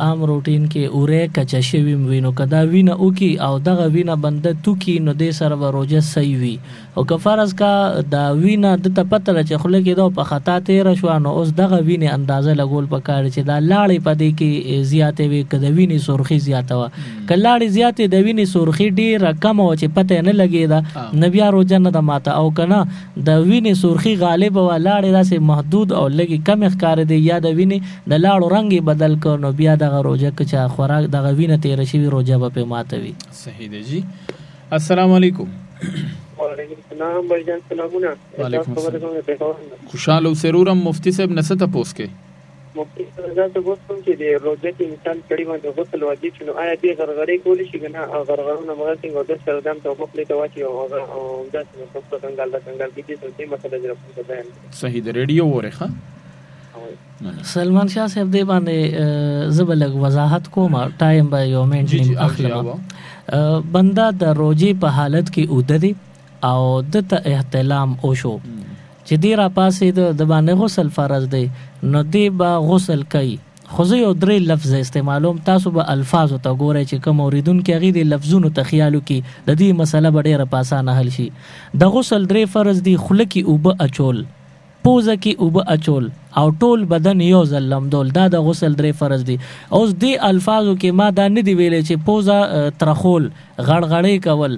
عام روټین کې اورې کچا شوی وینو کدا وینه او کی او دغه وینه بنده تو کی نو دې سره روزه صحیح وي او که فرض کا دا وینه د ته پته چې خله کې دا په خطا تیر شو نو اوس دغه وینه اندازه لګول پکار چې دا لاړې پدې کې زیاتې وي کدا وینه سرخی زیاته وا کلاړې زیاتې د وینه سرخی ډیر کم او چې پته نه لګي دا نبي روزه نه د ماته او کنه د وینه سرخی غالب و لاړې داسې محدود او لګي کم ښکار دی یا د وینې د لاړو رنګ بدل کړو بیا دغه روزه کې چې خوراک دغه وینه تیر شي روزه به ماتوي. صحیح دی جی. السلام علیکم. وعلیکم السلام بھائی جان سلامونه. وعلیکم السلام. خوشاله سرورم مفتی صاحب نسته پوس کې مفتی صاحب زه وګورم چې د روزه کې انسان کړي باندې غسل واجب شنو آیا دې غرغړې کولی شي کنه او غرغړونه مغل څنګه د سردام ته په پلیټه واچي او داسې په څنګه د دې څه مسله جوړه بیان. صحیح دی. ریډیو وره ښه سلمان شاه صاحب دې باندې زبلګ وضاحت کوم ټایم به یو منټ اخلم. بندا د روزي په حالت کې اوددي او د احتلام او شو چې دی را پاسې د باندې غسل فرض دی نو دی با غسل کوي خو زه یو درې لفظ استعمالوم تاسو به الفاظ ته ګورئ چې کوم اوریدونکي هغې د لفظونو ته خیالو کې د دې مسله به ډېره په اسانه حل شي. د غسل درې فرض دي خوله کې اوبه اچول پوزه کې اوبه اچول او ټول بدن یو ځل لمدول دا د غسل درې فرض دي. اوس دې الفاظو کې ما دا نه دی ویلی چې پوزه ترخول غړغړې کول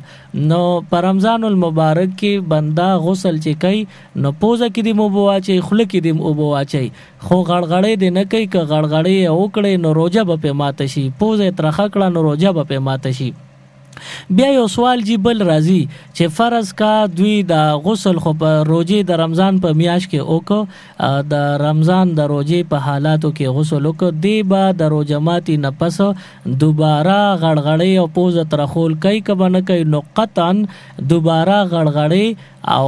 نو په رمضان المبارک کې بنده غسل چې کوي نو پوزه کې دې اوبه واچوي خوله کې دې اوبه واچوي خو غړغړې دې نه کوي که غړغړې یې وکړې نو روزه به پرې ماته شي پوزه یې ترخه کړه نو روزه به پرې ماته شي. بیا یو سوال جی بل راځي چې فرض کا دوی د غسل خو په روزه د رمضان په میاشت کې وکړو د رمضان د روزه په حالاتو کې غسل وکړو دی با د روزه ماتي نه پس دوباره غړغړې او پوزه ترخول کوي که به نه کوي نو قطعا دوباره غړغړې او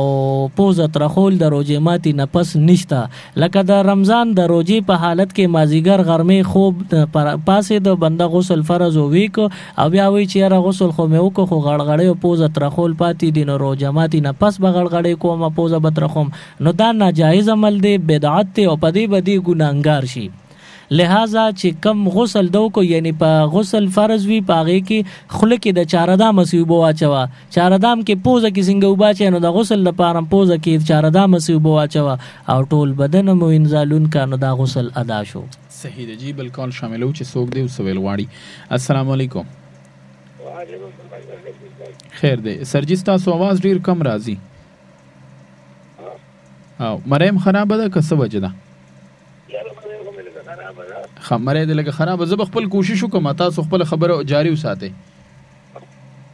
پوزه ترخول د روزه ماتي نه پس نشته. لکه د رمضان د روزه په حالت کې مازیګر غرمې خوب پاسې د بنده غسل فرض ویک او بیا وی چې را غسل خو مې وکړو خو غړغړې او پوزه ترخول پاتې دي نو روزه ماتي نه پس به غړغړې کوم پوزه به ترخوم نو دا ناجایز عمل دی بدعت دی او په دې بدی ګناهګار شي. لہذا چې کم غسل دو کو یعنی په غسل فرض وی پاغه کې خله کې د چارسدہ مسیوبو واچوا چارسدام کې پوزه کې څنګه وباچې نو د غسل لپاره پوزه کې چارسدہ مسیوبو واچوا او ټول بدن مو انزالون کانو دا غسل ادا شو. صحیح دی جی. بل کال شاملو چې څوک دی وسویل واړي. السلام علیکم. خیر دی سرجی تاسو आवाज ډیر کم راځي او مریم خراب ده که څه وجه ده خمره دې لګه خراب زه خپل کوشش وکم تاسو خپل خبره جاری وساتئ.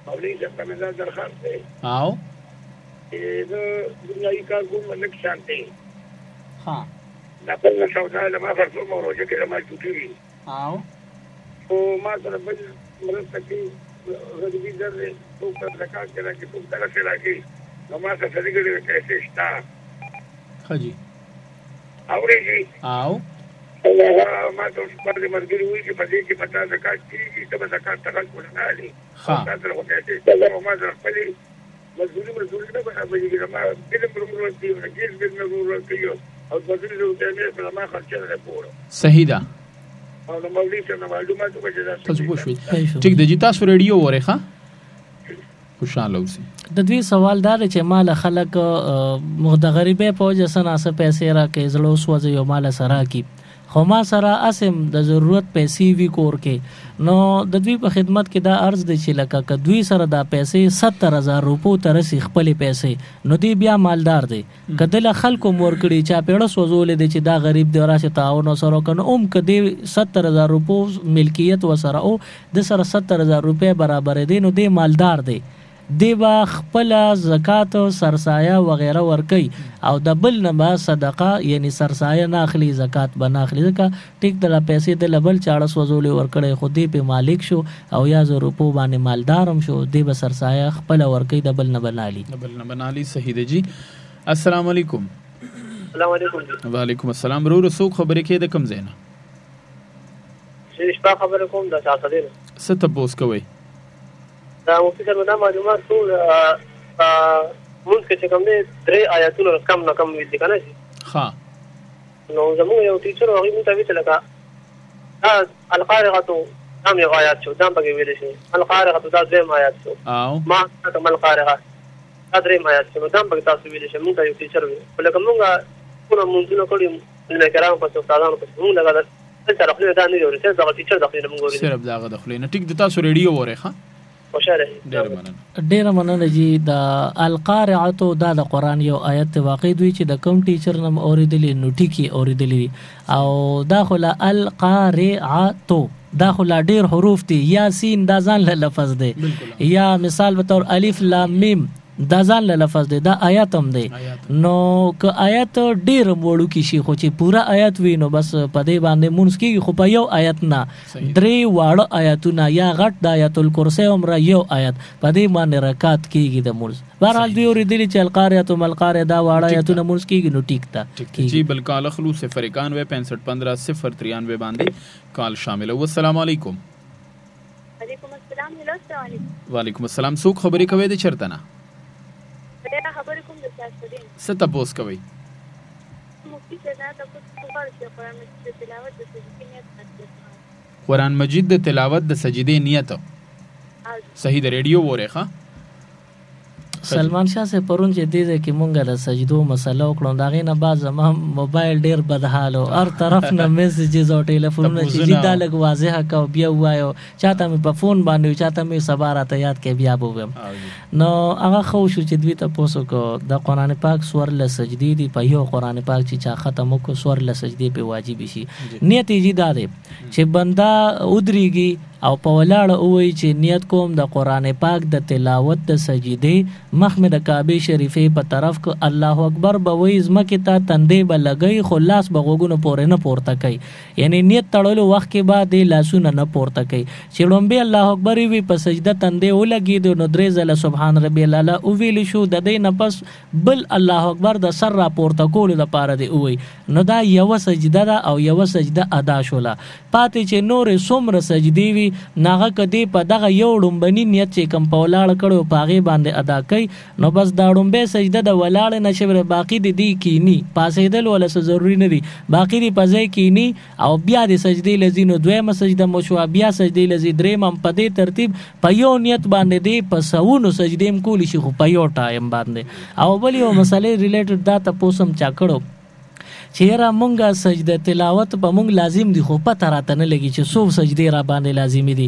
اولي څنګه مې درخواست دی او زه دنیاي کار کوم لکه شانتي ها دا په نشاوځه له ما فرصو مو روزه کې ما چوټي او ما سره بل مرسته کې غریبي درې تو په زکات کې راکې تو دا څه راکې نو ما څه سړيګړي پیسې شتا خجي اورېږي او ما ته په دې مرګري وی چې په دې کې پتا زکات کیږي ته زکات تکل کوله نه علي ها دا تر وخت چې څنګه ما زه خپل مزدوري نه بنابرېږي ما دې پروګرام دی راګیز دې نه ورته او د دې له دې نه ما خرچه نه پوره. صحیح ده. او نو مولوی څنګه معلومات وکړي تاسو پوښتنه ټیک د جی تاسو ریډیو وره ښه خوشاله اوسئ. د دوی سوال دا چې مال خلک د غریبې په وجه سناسه پیسې راکې زړه وسوځي او مال سره کی خو ما سره اسم د ضرورت پیسې وی کور کې نو د دوی په خدمت کې دا عرض دی چې لکه ک دوی سره دا پیسې 70000 روپو ترسي خپل پیسې نو دی بیا مالدار دی کدل خلکو مور کړي چا پیړه سوزول دي چې دا غریب دی راشه تعاون سره کنه کدی 70000 روپو ملکیت وسره او د سره 70000 روپے برابر دي نو دی مالدار دی دی با خپل زکات او سرسایه وغیرہ ورکي او د بل نه با صدقه یعنی سرسایه نه اخلي زکات بنا اخلي ځکه ټیک د پیسې د لبل 400 وزولې ورکړي خو دی په مالک شو او یا زر روپو باندې مالدارم شو دی به سرسایه خپل ورکي د بل نه بنالي صحیح دی جی. السلام علیکم. السلام علیکم. وعلیکم السلام. رو رسوک خبرې کې د کم زینا شپه خبره کوم د چارسدې څه تاسو کوي دا مفتی صاحب دا معلومات ټول مونږ کې کوم دي 3 آیاتونه کم نه کم ویل کنه شي. ها نو زموږ یو ټیچر هغه مو ته ویل لکه القارعه هم یو آیات شو دا پکې ویل شي القارعه دا دریم آیات شو او ما ته القارعه دا دریم آیات شو دا پکې تاسو ویل شي مونږ یو ټیچر ویل لکه مونږ مونږ نه کړی نه کرام په استادانو په مونږ لګا سره خپل دا نه یو رسېد دا ټیچر داخله مونږ ورته صرف داغه داخله نه ټیک د تاسو ریډیو وره ښه ډیر مننه جی. د القارعه دا د قران یو آیت واقع دوی چې د کوم ټیچر نم اوریدلی نو ټیکی اوریدلی او دا خلا القارعه دا خلا ډیر حروف دي یا سین دا ځان له لفظ دی یا مثال به تور الف لام میم دا ځان له لفظ دی دا آیات هم دی نو که آیات ډیر وړو کې شي خو چې پورا آیات وي نو بس په دې باندې مونږ کېږي خو په یو آیت نه 3 واړه آیاتونه یا غټ د آیت الکرسی عمره یو آیت په دې باندې رکعت کېږي د مونږ بهرحال دوی اوریدلی چې القارعه ملقارعه دا واړه آیاتونه مونږ کېږي نو ټیک تا جی. بلکې خلوص 091 6515 093 باندې کال شامل. والسلام علیکم. وعلیکم السلام. وعلیکم السلام. څوک خبرې کوي د چرته نه دا خبرې کوم د چارسدې څه تاسو کوي مفتی صاحب تاسو قرآن مجید د تلاوت د سجدې نیت قرآن مجید د تلاوت د سجدې نیت صحیح د ریډیو وره ښه سلمان شاه سے پرون چې دې کې مونږه د سجدو مسله وکړو دا غینه بعد زما موبایل ډیر بدحالو هر طرف نه میسجز او ټلیفونونه چې دا لګ واضح کا بیا وایو چاته مې په فون باندې چاته مې سبارات یاد کې بیا بوم نو هغه خو شو چې دوی ته پوسو کو د قران پاک سور له سجدي دی په یو قران پاک چې چا ختم کو سور له سجدي په واجب شي نیت یې دا دی چې بندا ودريږي او په ولاړه وای چې نیت کوم د قران پاک د تلاوت د سجدي مخمد کعبه شریفه په طرف کو الله اکبر به وای زمکه ته تندې به لګي خلاص به غوګونو پورې نه پورته کوي یعنی نیت تړلو وخت کې بعد لاسونه نه پورته کوي چې لومبه الله اکبر وی په سجده تندې ولګي د نو درې زله سبحان ربي الاعلى او ویل شو د دې نه پس بل الله اکبر د سر را پورته کول د پاره دی وای نو دا یو سجده ده او یو سجده ادا شولا پاتې چې نور څومره سجدي وی ناغه کدی په دغه یو ډومبني نیت چې کم په ولاړ کړو پاغي باندې ادا کوي نو بس دا ډومبه سجده د ولاړ نشبره باقی دی کینی پاسېدل ولا ضروري نه دی باقی دی پځای کینی او بیا د سجدي لذینو دویمه سجده مو شو بیا سجدي لذي دریم هم په دې ترتیب په یو نیت باندې دی په سونو سجدیم کولی شي خو په یو ټایم باندې او بل یو مسلې ریلیټډ دا ته پوسم چا کړو چیرې مونږه سجده تلاوت په مونږ لازم دي خو پته راته نه لګي چې څو سجدي را باندې لازمي دي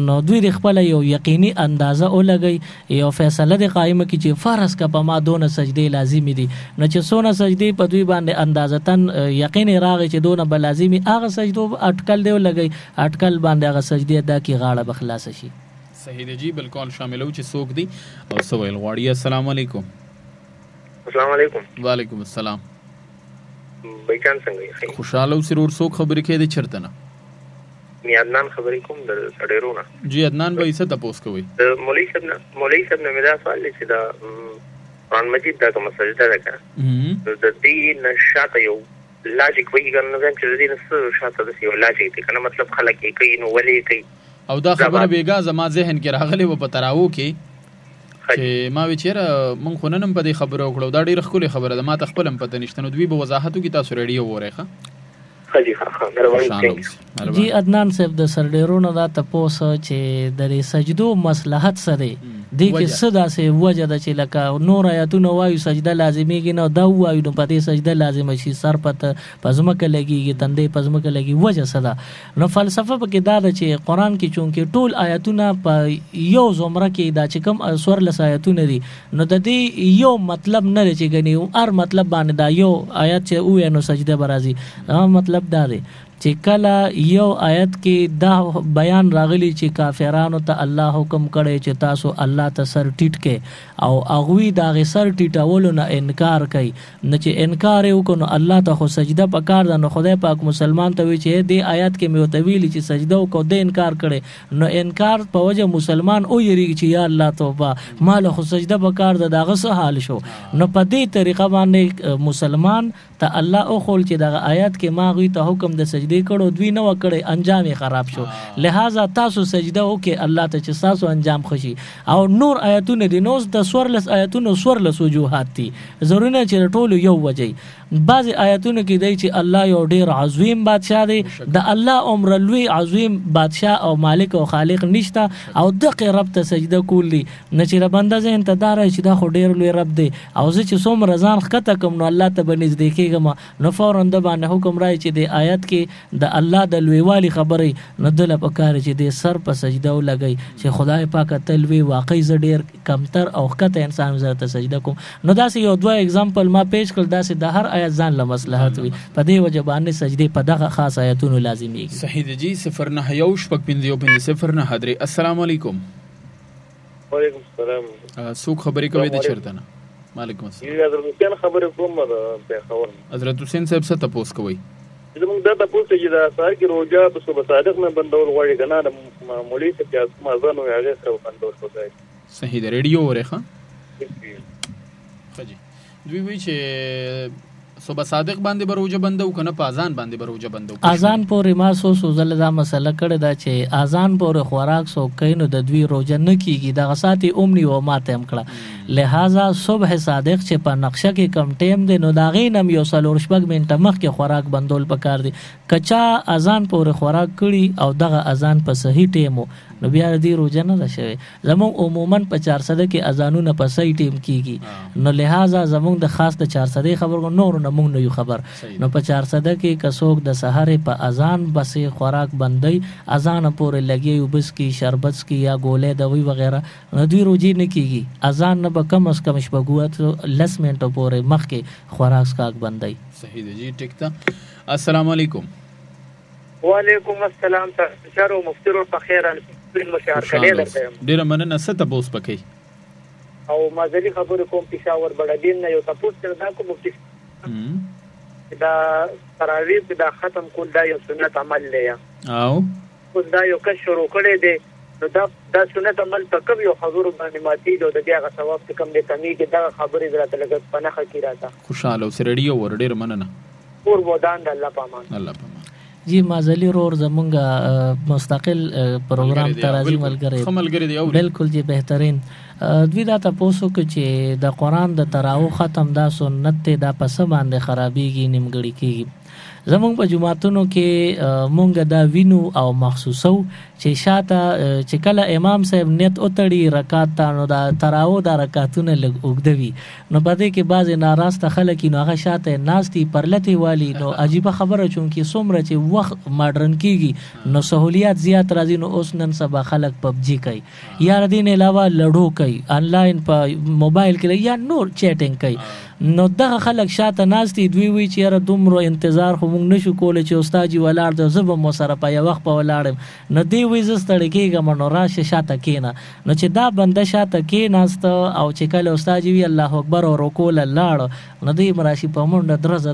نو دوی د خپل یو یقیني اندازه ولګي یو فیصله د قائمه کی چې فرض کا په ما دونه سجدي لازمي دي نو چې څونه سجدي په دوی باندې اندازتن یقین راغی چې دونه به لازمي هغه سجدو اٹکل دی ولګي اٹکل باندې هغه سجدي ادا کی غاړه بخلاص شي. صحیح دی جی. بالکل شاملو چې څوک دی او سوال غواړي. السلام علیکم. السلام علیکم. وعلیکم السلام. بایکان څنګه خوشاله سرور څوک خبرې کوي د چرته نه می عدنان خبرې کوم د سړیرونه جی عدنان به څه تاسو کوي د مولوی صاحب نه مې دا سوال چې دا قرآن مجید دا کوم سجده ده کنه د دې نشاته یو لاجیک وایي کنه چې د دې نس شاته د یو لاجیک دی کنه مطلب خلک یې کوي نو ولې کوي او دا خبره بیګا زما ذهن کې راغلی و په تراو کې چې ما وچیره مونږ خو نن په دې خبره وکړو دا ډیره ښکلې خبره ده ما ته خپل هم پته نشته نو دوی به وضاحت وکړي تاسو ریډیو وره جی عدنان صاحب د سرډیرونو دا تاسو چې د سجدو مصلحت سره دی کې صدا سه وجه د چې لکه نور آیاتونه وایو سجده لازمیږي نو دا وایو نو په دې سجده لازم شي سر پزمکه لګيږي تندې پزمکه لګي وجه صدا نو فلسفه په کې دا ده چې قران کې چونکه ټول آیاتونه په یو زمره کې دا چې کوم سور لس آیاتونه دي نو د دې یو مطلب نه چې غني هر مطلب باندې دا یو آیات چې وې نو سجده برازي مطلب دا دی چې کله یو آیت کې دا بیان راغلی چې کافرانو ته الله حکم کړی چې تاسو الله ته سر ټیټ کې او هغوی دا غي سر ټیټولو نه انکار کوي، نه چې انکار وکړو نو الله ته خو سجده پکار ده. نو خدای پاک مسلمان ته وی چې دې آیات کې مې وتویلی چې سجده وکړو د انکار کړي، نو انکار په وجه مسلمان او یریږي چې یا الله توبه مال خو سجده پکار ده، دا غس حال شو. نو په دې طریقه باندې مسلمان ته الله او خول چې دا آیات کې ما غوي ته حکم د سجدي کړو دوی نه وکړي، انجام خراب شو. لہذا تاسو سجده وکي الله ته چې تاسو انجام خوشي. او نور آیاتونه دي، نو د سورلس آیاتونه سورلس وجوهات دي، ضروري نه چې ټول یو وجي. بعض آیاتونه کې دی چې الله یو ډیر عظیم بادشاہ دی، د الله عمر لوی عظیم بادشاہ او مالک او خالق نشته، او دغه رب ته سجده کولی نه چې بنده ځین ته دار چې دا خو ډیر لوی رب دی، او زه چې څوم رضان خطه کوم نو الله ته بنځدې کېږم، نو فورا د باندې حکم راي چې د آیت کې د الله د لویوالي خبرې نو دله پکاره چې د سر په سجده ولګي چې خدای پاک ته لوی واقعي ز ډیر کمتر او خطه انسان زړه ته سجده کوم. نو داسې یو دوه اگزامپل ما پیش کړل، داسې د هر آیت ځان له مصلحت وي، په دې وجه باندې سجدي په دغه خاص آیتونو لازميږي. صحیح دی جی. 0915 السلام علیکم. وعلیکم السلام. څوک خبرې کوي د چرته نه؟ وعلیکم السلام. حضرت حسین خبرې کوم په خبر. حضرت حسین صاحب څه تاسو کوي؟ زموږ دا تاسو چې دا سار کې روزه په صبح صادق نه بندول غواړي کنه د معمولی څه چې ما ځانو هغه سره بندول کوي. صحیح دی. ریډیو ورخه خجی دوی وی چې صبح صادق باندې بروجه بندو کنه په اذان باندې بروجه بندو. اذان پورې ما سو زل دا مسله کړه دا چې اذان پورې خوراک سو کینو د دوی روزه نه کیږي، د غساتی اومنی و ماته هم کړه. لہذا صبح صادق چې په نقشه کې کم ټیم دی نو دا غینم یو سلور شپږ منټه مخ کې خوراک بندول پکار دی. کچا اذان پورې خوراک کړي او دغه اذان په صحیح ټیمو نو بیا دې روزه نه شوي. زموږ عموما په چارسدہ کې اذانونه په صحیح ټیم کیږي، نو لہذا زموږ د خاص د چارسدہ خبر نور نه مونږ نه یو خبر. نو په چارسدہ کې کڅوک د سحر په اذان بسې خوراک بندي، اذان پورې لګي او بس کی شربت کی یا ګولې دوی وغیرہ نو دوی روزي نه کیږي. اذان نه به کم از کم شپږوت لس منټو پورې مخ کې خوراک سکاک بندي. صحیح دی جی. ټیک تا. السلام علیکم. وعلیکم السلام. تاسو مفتی رو په خیر مشاعر کړی درته ډیر مننه. ست بوس پکې او مازلی خبرې کوم پېښور بډدین نه یو تاسو سره دا کوم مفتی دا تراویح دا ختم کول دا یو سنت عمل دی او دا یو کس شروع کړی دی نو دا سنت عمل په کوم یو حضور باندې ماتي او د دې هغه ثواب څخه کم دی کمی کې دا خبرې درته لګ پنه خکی راته خوشاله اوس ریډیو ور ډیر مننه. اور ودان د الله پامان. الله پامان. جی مازلی رور زمونږ مستقل پروگرام ترازی ملګری دی بالکل جی بهترین. دوی دا تاسو کې چې د قران د تراو ختم دا سنت دا پس باندې خرابېږي نیمګړی کېږي. زمونږ په جمعاتونو کې مونږ دا وینو او محسوسو چې شاته چې کله امام صاحب نیت اوتړي رکعات ته نو دا تراو دا رکعاتونه لږ اوږدوي، نو په دې کې بعضې ناراسته خلک نو هغه شاته ناستي پرلتې والي. نو عجیبه خبره چونکې څومره چې وخت ماډرن کېږي نو سهولیات زیات راځي، نو اوس نن سبا خلک پبجي کوي یا د دې نه علاوه لډو کوي آنلاین په موبایل کې یا نور چیټینګ کوي. نو دغه خلک شاته ناستي دوی وی چې یاره دومره انتظار خو موږ نشو کولی چې استاد جي ولاړ دی زه به مو سره په یو وخت په ولاړم. نو دی وی زه ستړی کېږم نو راشه شاته کېنه. نو چې دا بنده شاته کېناسته او چې کله استاد جي وی الله اکبر او رکوع لاړ نو دی راشي په منډه درزه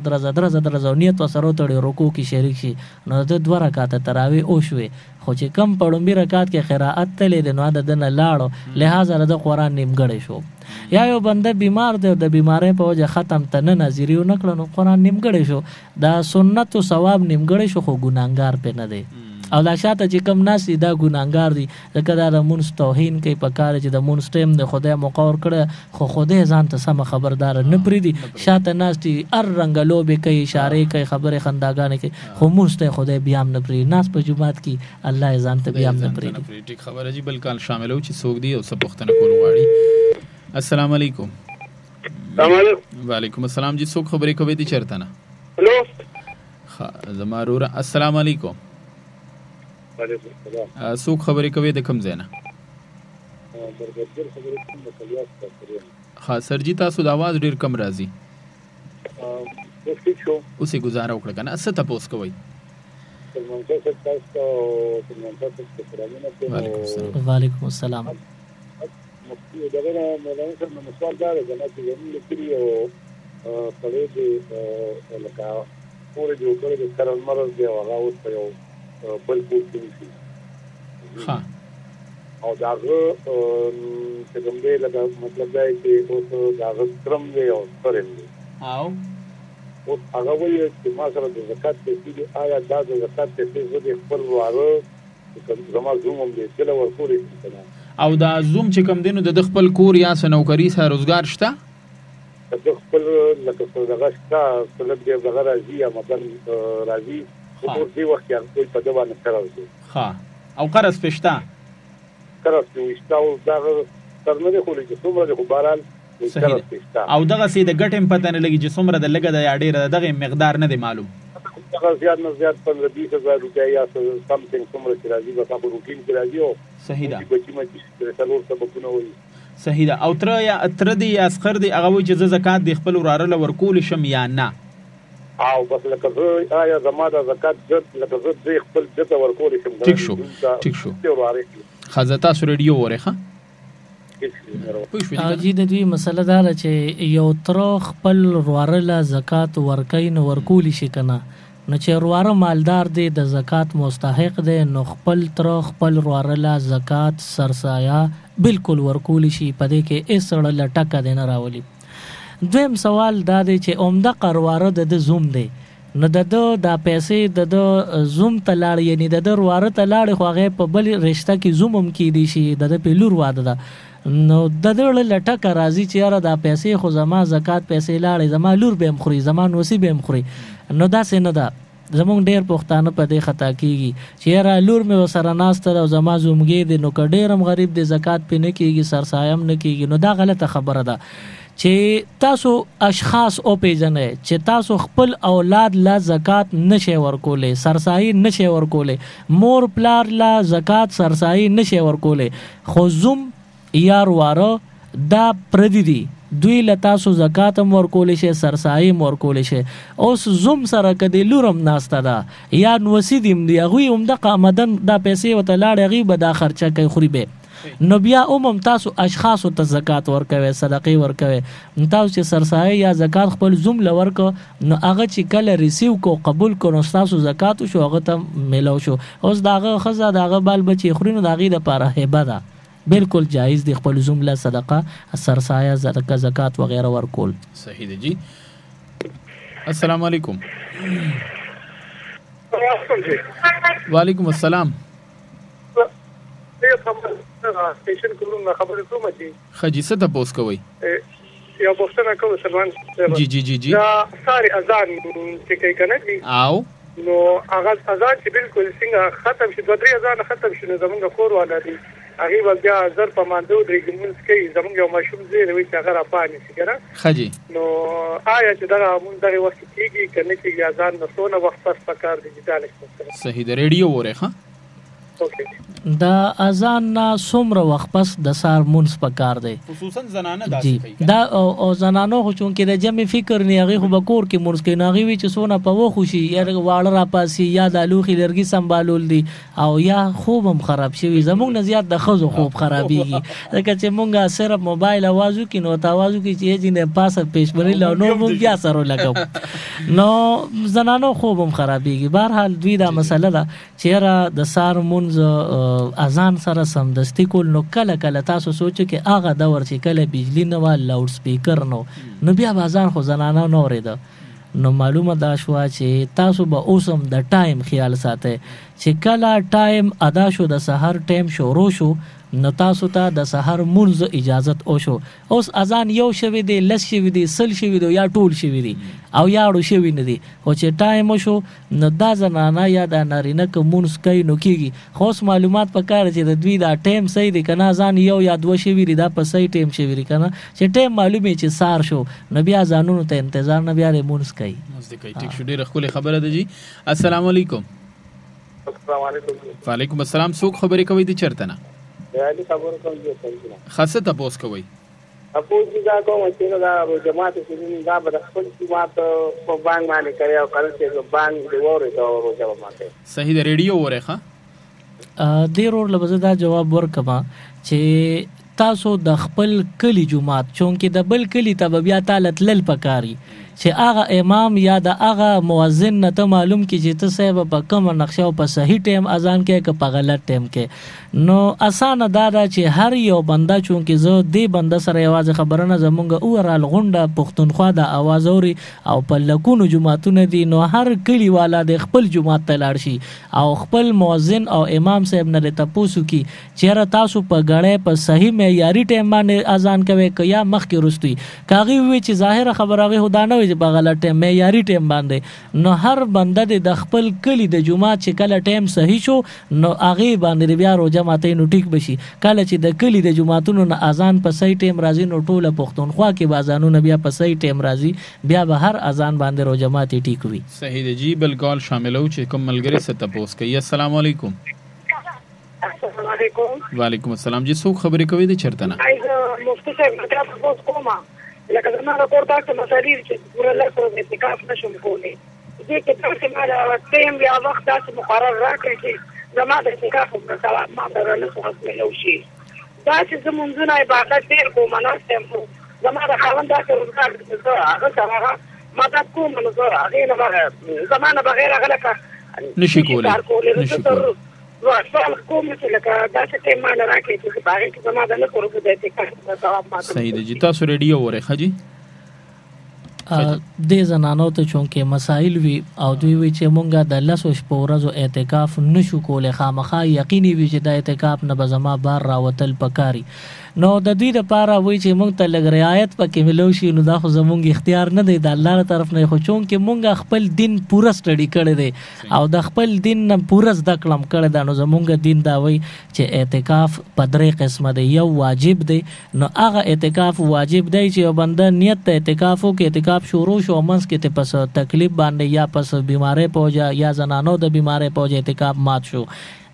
نیت وسره وتړي رکوع کې شریک شي. نو د 2 رکعات تراویح اوشوي، خو چې کم پړومبي رکعات کې قرائت تلې د نو د دنه لاړو لہذا د قران نیمګړی شو. یا یو بنده بیمار دی د بیماری په وجه ختم ته نه نظری و نکړو نو قران نیمګړی شو. دا سنت او ثواب نیمګړی شو خو ګناګار په نه دی. او دا شاته چې کم ناسی دا ګناګار دي ځکه دا د مونږ توهین کوي په کار چې د مونږ ټیم د خدای مقور کړه خو خدای ځان ته سم خبردار نه پریدي. شاته ناستی ار رنگ لوبه کوي اشاره کوي خبره خنداګانې کوي خو مونږ ته خدای بیا هم نه پری ناس په جمعات کې الله ځان ته بیا هم نه پریدي. ټیک خبره جی بل کال شاملو چې څوک دی او څه پوښتنه کول غواړي. السلام علیکم. السلام علیکم. وعلیکم السلام جی څوک خبرې کوي دي چرته نه؟ هلو زمارور. السلام علیکم. وعلیکم السلام. څوک خبرې کوي د کوم ځای نه؟ ها سر جی تاسو د आवाज ډیر کم راځي. اوسې گزاره وکړه کنه څه تاسو کوي؟ سلمان صاحب تاسو ته سلمان صاحب ته وعلیکم السلام. مفتی دغه مولانا صاحب نو سوال دا دی چې زموږ لپاره یو سړی دی لکه پورې جوړ کړی د کرن مرض دی هغه اوس په یو بل کور کې شي او داغه چې کوم دی لکه مطلب دا چې اوس داغه کرم دی او کرم دی او هغه وایي چې ما سره د زکات پیسې دي، آیا دا د زکات پیسې د خپل واره زما زوم هم دی چې ورکولی شي که نه؟ او دا زوم چې کوم دی نو د خپل کور یا څه نوکري سره روزګار شته؟ د خپل لکه دغه شته څه لږ ډېر دغه راځي یا مثلا راځي خو اوس دې وخت کې کوئی په ده باندې قرض دی. ښه او قرض پې شته؟ قرض پې شته او دغه سر نه دی خو لږ څومره دی خو بهرحال او دغه سي د ګټم پته نه لګي چې څومره د لګه د یا ډیره دغه مقدار نه دی معلوم. دغه زیات نه زیات 15-20,000 روپیا یا سمثینګ څومره چې راځي بس هغه روټین کې راځي او صحیح ده. بچی مچ څلور سببونه وایي صحیح ده. او تر یا اتر دی یا اسخر دی هغه وایي چې زکات د خپل وراره له ورکول شم یا نه؟ او بس لکه زه آیا زما د زکات جد لکه زه خپل جد ورکول شم. ټیک شو ښه تاسو ریډیو اورئ ښه؟ جی د دوی مسله دا ده چې یو تر خپل ورواره له زکات ورکوي نو ورکولی شي که نه؟ نو چې ورواره مالدار دی د زکات مستحق دی نو خپل تر خپل ورواره له زکات سرسایه بالکل ورکولی شي، په دې کې هېڅ سړی له ټکه دی نه راولي. دویم سوال دا دی چې عمده ورواره د ده زوم دی نو د ده دا پیسې د ده زوم ته لاړ یعنی د ده ورواره ته لاړې خو هغې په بل رشته کې زوم هم کیدی شي د ده پې لور واده ده نو د ده له ټکه راځي چې یاره دا پیسې خو زما زکات پیسې لاړې زما لور به هم خوري زما نوسي به هم خوري. نو داسې نه ده. زمونږ ډېر پښتانه په دې خطا کېږي چې یاره لور مې ورسره ناسته ده او زما زومګی دی نو که ډېر هم غریب دی زکات پې نه کېږي سرسایه هم نه کېږي. نو دا غلطه خبره ده چې تاسو اشخاص وپېژنئ چې تاسو خپل اولاد له زکات نشئ ورکولی، سرسایي نشئ ورکولی، مور پلار له زکات سرسایي نشئ ورکولی، خو زوم یا ورواره دا پردي دي دوی له تاسو زکات هم ورکولی شي سرسایي هم ورکولی شي. اوس زوم سره که د لور هم ناسته ده یا نوسي دي هم دي هغوی همدغه آمدن دا پیسې ورته لاړې هغوی به دا خرچه کوي خوري به. نو بیا هم تاسو اشخاصو ته زکات ورکوي صدقې ورکوي. تاسو چې سرسایه یا زکات خپل زوم له ورکو نو هغه چې کله ریسیو کو قبول کو نو تاسو زکات شو هغه ته میلو شو. اوس د هغه ښځه د هغه بال بچي خوري نو د هغې دپاره هبه ده بالکل جایز دی خپل زوم له صدقه سرسایه زکات وغیره ورکول. صحیح دی جی. السلام علیکم. وعلیکم السلام. سپیشل کوم خبرې کوم چې خجی څه تاسو کوي؟ یو پوښتنه کوم سلمان. جی دا ساری اذان چې کوي کنه دي او نو هغه اذان چې بالکل څنګه ختم شي 2-3 اذان ختم شي نو زمونږ کور والا دي هغه ول بیا زر په مانده درې ګمونځ کوي زمونږ یو ماشوم زیره وي چې هغه را پانی شي کنه خجی نو آیا چې دا مونږ دغه وخت کېږي کنه چې اذان نو څونه وخت پس پکار دي ډیجیټال صحیح د ریډیو وره ها دا اذان نه څومره وخت پس د سار مونځ پکار دی خصوصا زنانه داسې کوي دا او زنانو خو چون کې د جمع فکر نه هغه خو بکور کې مونځ کوي ناغي وی چې سونه په و خوشي یا واړه را پاسي یا د لوخي لرګي سمبالول دي او یا خوبم خراب شوی زمونږ نه زیات د خزو خوب خرابيږي ځکه چې مونږه صرف موبایل اوازو کې نو تاوازو کې چې جنې پاسه پېښبري له نو مونږ بیا سره لګو نو زنانو خوبم خرابيږي. بهرحال دوی دا مسله ده چې را د سار مونځ اذان سره سمدستی کول نو کله کله تاسو سوچو کې هغه دور چې کله بجلی نه و لاوډ سپیکر نو بیا اذان خو زنانه نه اورېده نو معلومه دا شو چې تاسو به اوسم د ټایم خیال ساتئ چې کله ټایم ادا شو د سحر ټایم شروع شو نو تاسو ته د سحر مونځ اجازت او شو. اوس اذان یو شوی دی لس شوی دی سل شوی دی یا ټول شوی دی او یاړو شوی نه دی خو چې ټایم شو نو دا زنانه یا د نارینه که مونځ کوي نو کېږي. خو اوس معلومات پکار چې د دوی دا ټایم صحیح دی که نه اذان یو یا دوه شوي دي دا په صحیح ټایم شوي دي که نه چې ټایم معلوم چې سار شو نو بیا ځانونو ته انتظار نه بیا مونځ کوي. ټیک شو ډېره ښکلې خبره ده جی. السلام علیکم. السلام علیکم. وعلیکم السلام. څوک خبرې کوي د چېرته نه؟ علي خبرې کوم دي خاصه تاسو کوي اپو چې دا کوم چې دا جماعت چې دا به خپل جماعت په بانګ باندې کوي او کله چې بانګ دی وره دا روزه ماته صحیح د ریډیو ورخه ډیر ور لبزه دا جواب ورکما چې تاسو د خپل کلی جماعت چونکه د بل کلی ته بیا تعالی تلل پکاري چې هغه امام یا د هغه مؤذن نه ته معلوم کی چې ته صاحب په کوم نقشه او په صحیح ټیم اذان کې که په غلط ټیم کې نو اسانه دا چې هر یو بنده چونکه زه دې بنده سره یوازې خبره نه زمونږ اورال غونډه پښتونخوا د आवाज اوري او په لکونو جماعتونه دي نو هر کلی والا د خپل جماعت ته لاړ شي او خپل مؤذن او امام صاحب نه تاسو کی چیرې تاسو په غړې په صحیح معیاري ټیم باندې اذان کوي که یا مخکې رستوي کاغي وی چې ظاهر خبره هدا نه په غلط ټیم معیاري ټیم باندې نو هر بنده د خپل کلی د جمعات چې کله ټیم صحیح شو نو هغه باندې بیا روزه ماته نو ټیک بشي کله چې د کلی د جمعاتونو نه اذان په صحیح ټیم راځي نو ټوله پښتونخوا کې بازانونه بیا په صحیح ټیم راځي بیا به هر اذان باندې روزه ماته ټیک وي صحیح دی جی بل کال شاملو چې کوم ملګری ست تاسو کوي السلام علیکم السلام علیکم وعلیکم السلام جی څوک خبرې کوي د چرته نه مفتی صاحب تاسو کومه لکه زما د کور تاسو مسالې چې پوره لاسو د اعتکاف نشم کولی دې کې تاسو مال ټیم یا وخت تاسو مقرر راکړئ چې زما د اعتکاف په سبب ما سره نه څه شي دا چې زمونږه عبادت ډیر کوم نه سم زما د خاوند تاسو ورته هغه سره ما تاسو کوم نه هغه نه زمانه بغیر هغه لکه نشي کولی واسال کوم چې لکه دا چې ټیم نه راکړي چې باغ کې زما د نه کورو د اعتکاف په جواب ماته صحیح دی تاسو ریډیو ورخه جی د زنانو ته چونکه مسائل وی او دوی وی چې مونږه د لاسو شپو ورځو اعتکاف نشو کوله خامخا یقیني وی چې د اعتکاف نه بزما بار راوتل پکاري نو د دې لپاره وی چې مونږ ته لګ رعایت پکې ملو شي نو دا خو زمونږ اختیار نه دی د الله طرف نه خو چونکه مونږه خپل دین پوره سټډي کړی دی او د خپل دین نه پوره زده کړم کړی دا نو زمونږ دین دا وی چې اعتکاف په درې قسمه دی یو واجب دی نو هغه اعتکاف واجب دی چې یو بنده نیت ته اعتکاف او کې اعتکاف شروع شو منس کې ته پس تکلیف باندې یا پس بیماری پوجا یا زنانو د بیماری پوجا اعتکاف مات شو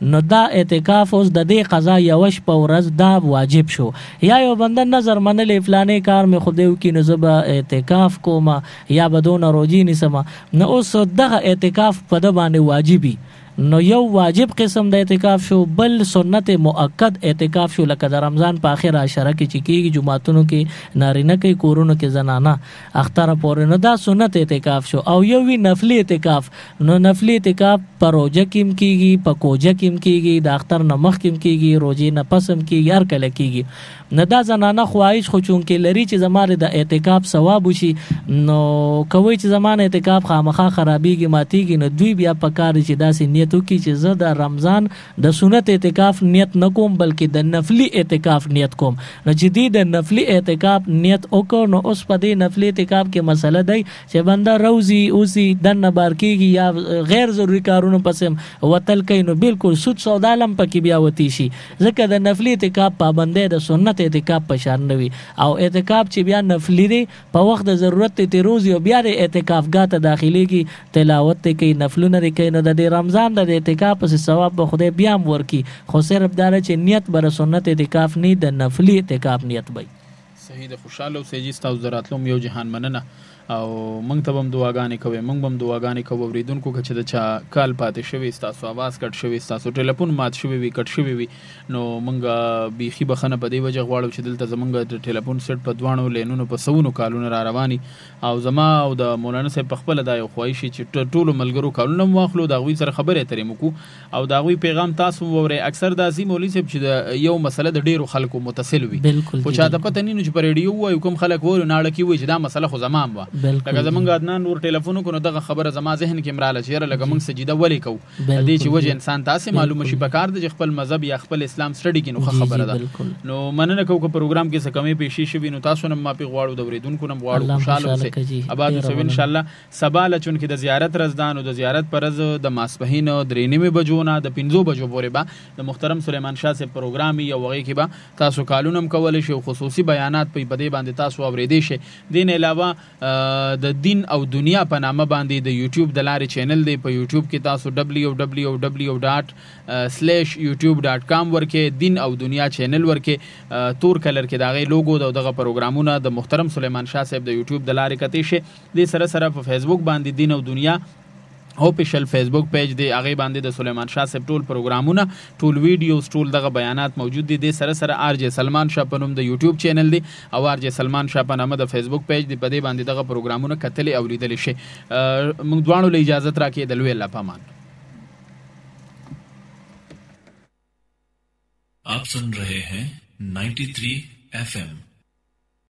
نو دا اعتکاف اوس د دې قضا یوش په ورځ دا واجب شو یا یو بنده نظر منلې فلانه کار می خودیو کې نو زب اعتکاف کوم یا بدون روزي نسمه نو اوس دغه اعتکاف په د باندې واجبي نو یو واجب قسم د اعتکاف شو بل سنت مؤکد اعتکاف شو لکه د رمضان په اخر عشره کې چې کېږي جمعتونو کې نارینه کې کورونو کې زنانه اختر پورې نو دا سنت اعتکاف شو او یو وی نفلی اعتکاف نو نفلی اعتکاف په روزه کې کېږي په کوجه کې کېږي د اختر نه مخ کې کېږي روزي نه پسم کېږي هر کله کېږي نه دا زنانه خواهش خو چون کې لري چې زماره د اعتکاف ثواب وشي نو کوي چې زمانه اعتکاف خامخا خرابېږي ماتېږي نو دوی بیا پکاره چې داسې نیتو کې چې زه د رمضان د سنت اعتکاف نیت نکوم بلکې د نفلی اعتکاف نیت کوم نو چې د نفلی اعتکاف نیت وکړو نو اوس په دې نفلی اعتکاف کې مسله دی چې بنده روزي اوسي دنه بار کېږي یا غیر ضروري کارونو پسې وتل کوي نو بالکل سود سودالم پکې بیا وتی شي ځکه د نفلی اعتکاف پابندۍ د سنت اعتکاف په شان نه وي او اعتکاف چې بیا نفلی دی په وخت د ضرورت ته روزي او بیا د اعتکاف ګاته داخليږي تلاوت کوي نفلونه کوي نو د رمضان د اعتکاف په ثواب به خدای بیا ورکی خو صرف دا چې نیت بر سنت اعتکاف نه د نفلی اعتکاف نیت وي صحیح د خوشاله او سېجی تاسو دراتلم یو جهان مننه او موږ ته هم دعاګانې کوي موږ هم دعاګانې کوو اوریدونکو چې د چا کال پاتې شوی تاسو आवाज کټ شوی تاسو ټلیفون مات شوی وي کټ شوی وي نو موږ بيخي بخنه په دی وجه غواړو چې دلته زمونږ د ټلیفون سیټ په دوانو لینونو په سونو کالونو را رواني او زما او د مولانا صاحب په خپل د یو خوایشي چې ټولو ملګرو کالونو واخلو دا غوي سره خبرې اترې مکو او دا غوي پیغام تاسو وره اکثر د عظیم مولوی صاحب چې یو مسله د ډیرو خلکو متصل وي خو چا د پته نه چې پر ریډیو وایو کوم خلک وره ناړه کی وي چې دا مسله خو زمام و لکه زمونږ عدنان نور ټلیفون کو نو دغه خبره زما ذهن کې مراله چیرې لکه موږ سجده ولې کو دې چې وجه انسان تاسو معلومه شي پکار د خپل مذهب یا خپل اسلام سټډي کې نو خبره ده نو مننه کو پروګرام کې څه کمی پېښې شوي نو تاسو نه ما په غواړو د اوریدونکو نه غواړو خوشاله اوسئ آباد اوسئ ان شاء الله سبا لچون کې د زیارت رضدان او د زیارت پرز د ماسپهین 3:30 بجو نه د 5 بجو پورې با د محترم سلیمان شاه سے پروګرام یو وغه کې با تاسو کالونم کول شي خصوصي بیانات بیانات په دې باندې تاسو اوریدئ شئ. دین علاوه د دین او دنیا په نامه باندې د یوټیوب د لارې چینل دی. په یوټیوب کې تاسو www.youtube.com ورکې دین او دنیا چینل ورکې تور کلر کې داغه لوګو دغه پروګرامونه د محترم سلیمان شاه صاحب د یوټیوب د لارې کتئ شئ. دې سره سره په فیسبوک باندې دین او دنیا اوفیشل فیسبوک پیج دی، هغه باندې د سلیمان شاه صاحب ټول پروګرامونه، ټول ویډیوز، ټول دغه بیانات موجود دي. د سره سره آر جے سلمان شاه په نوم د یوټیوب چینل دی او آر جے سلمان شاه په نامه د فیسبوک پیج دی. په دې باندې دغه پروګرامونه کتلې او لیدلې شي. موږ دواړو له اجازه راکې د لوی الله پامان. आप सुन रहे हैं 93 FM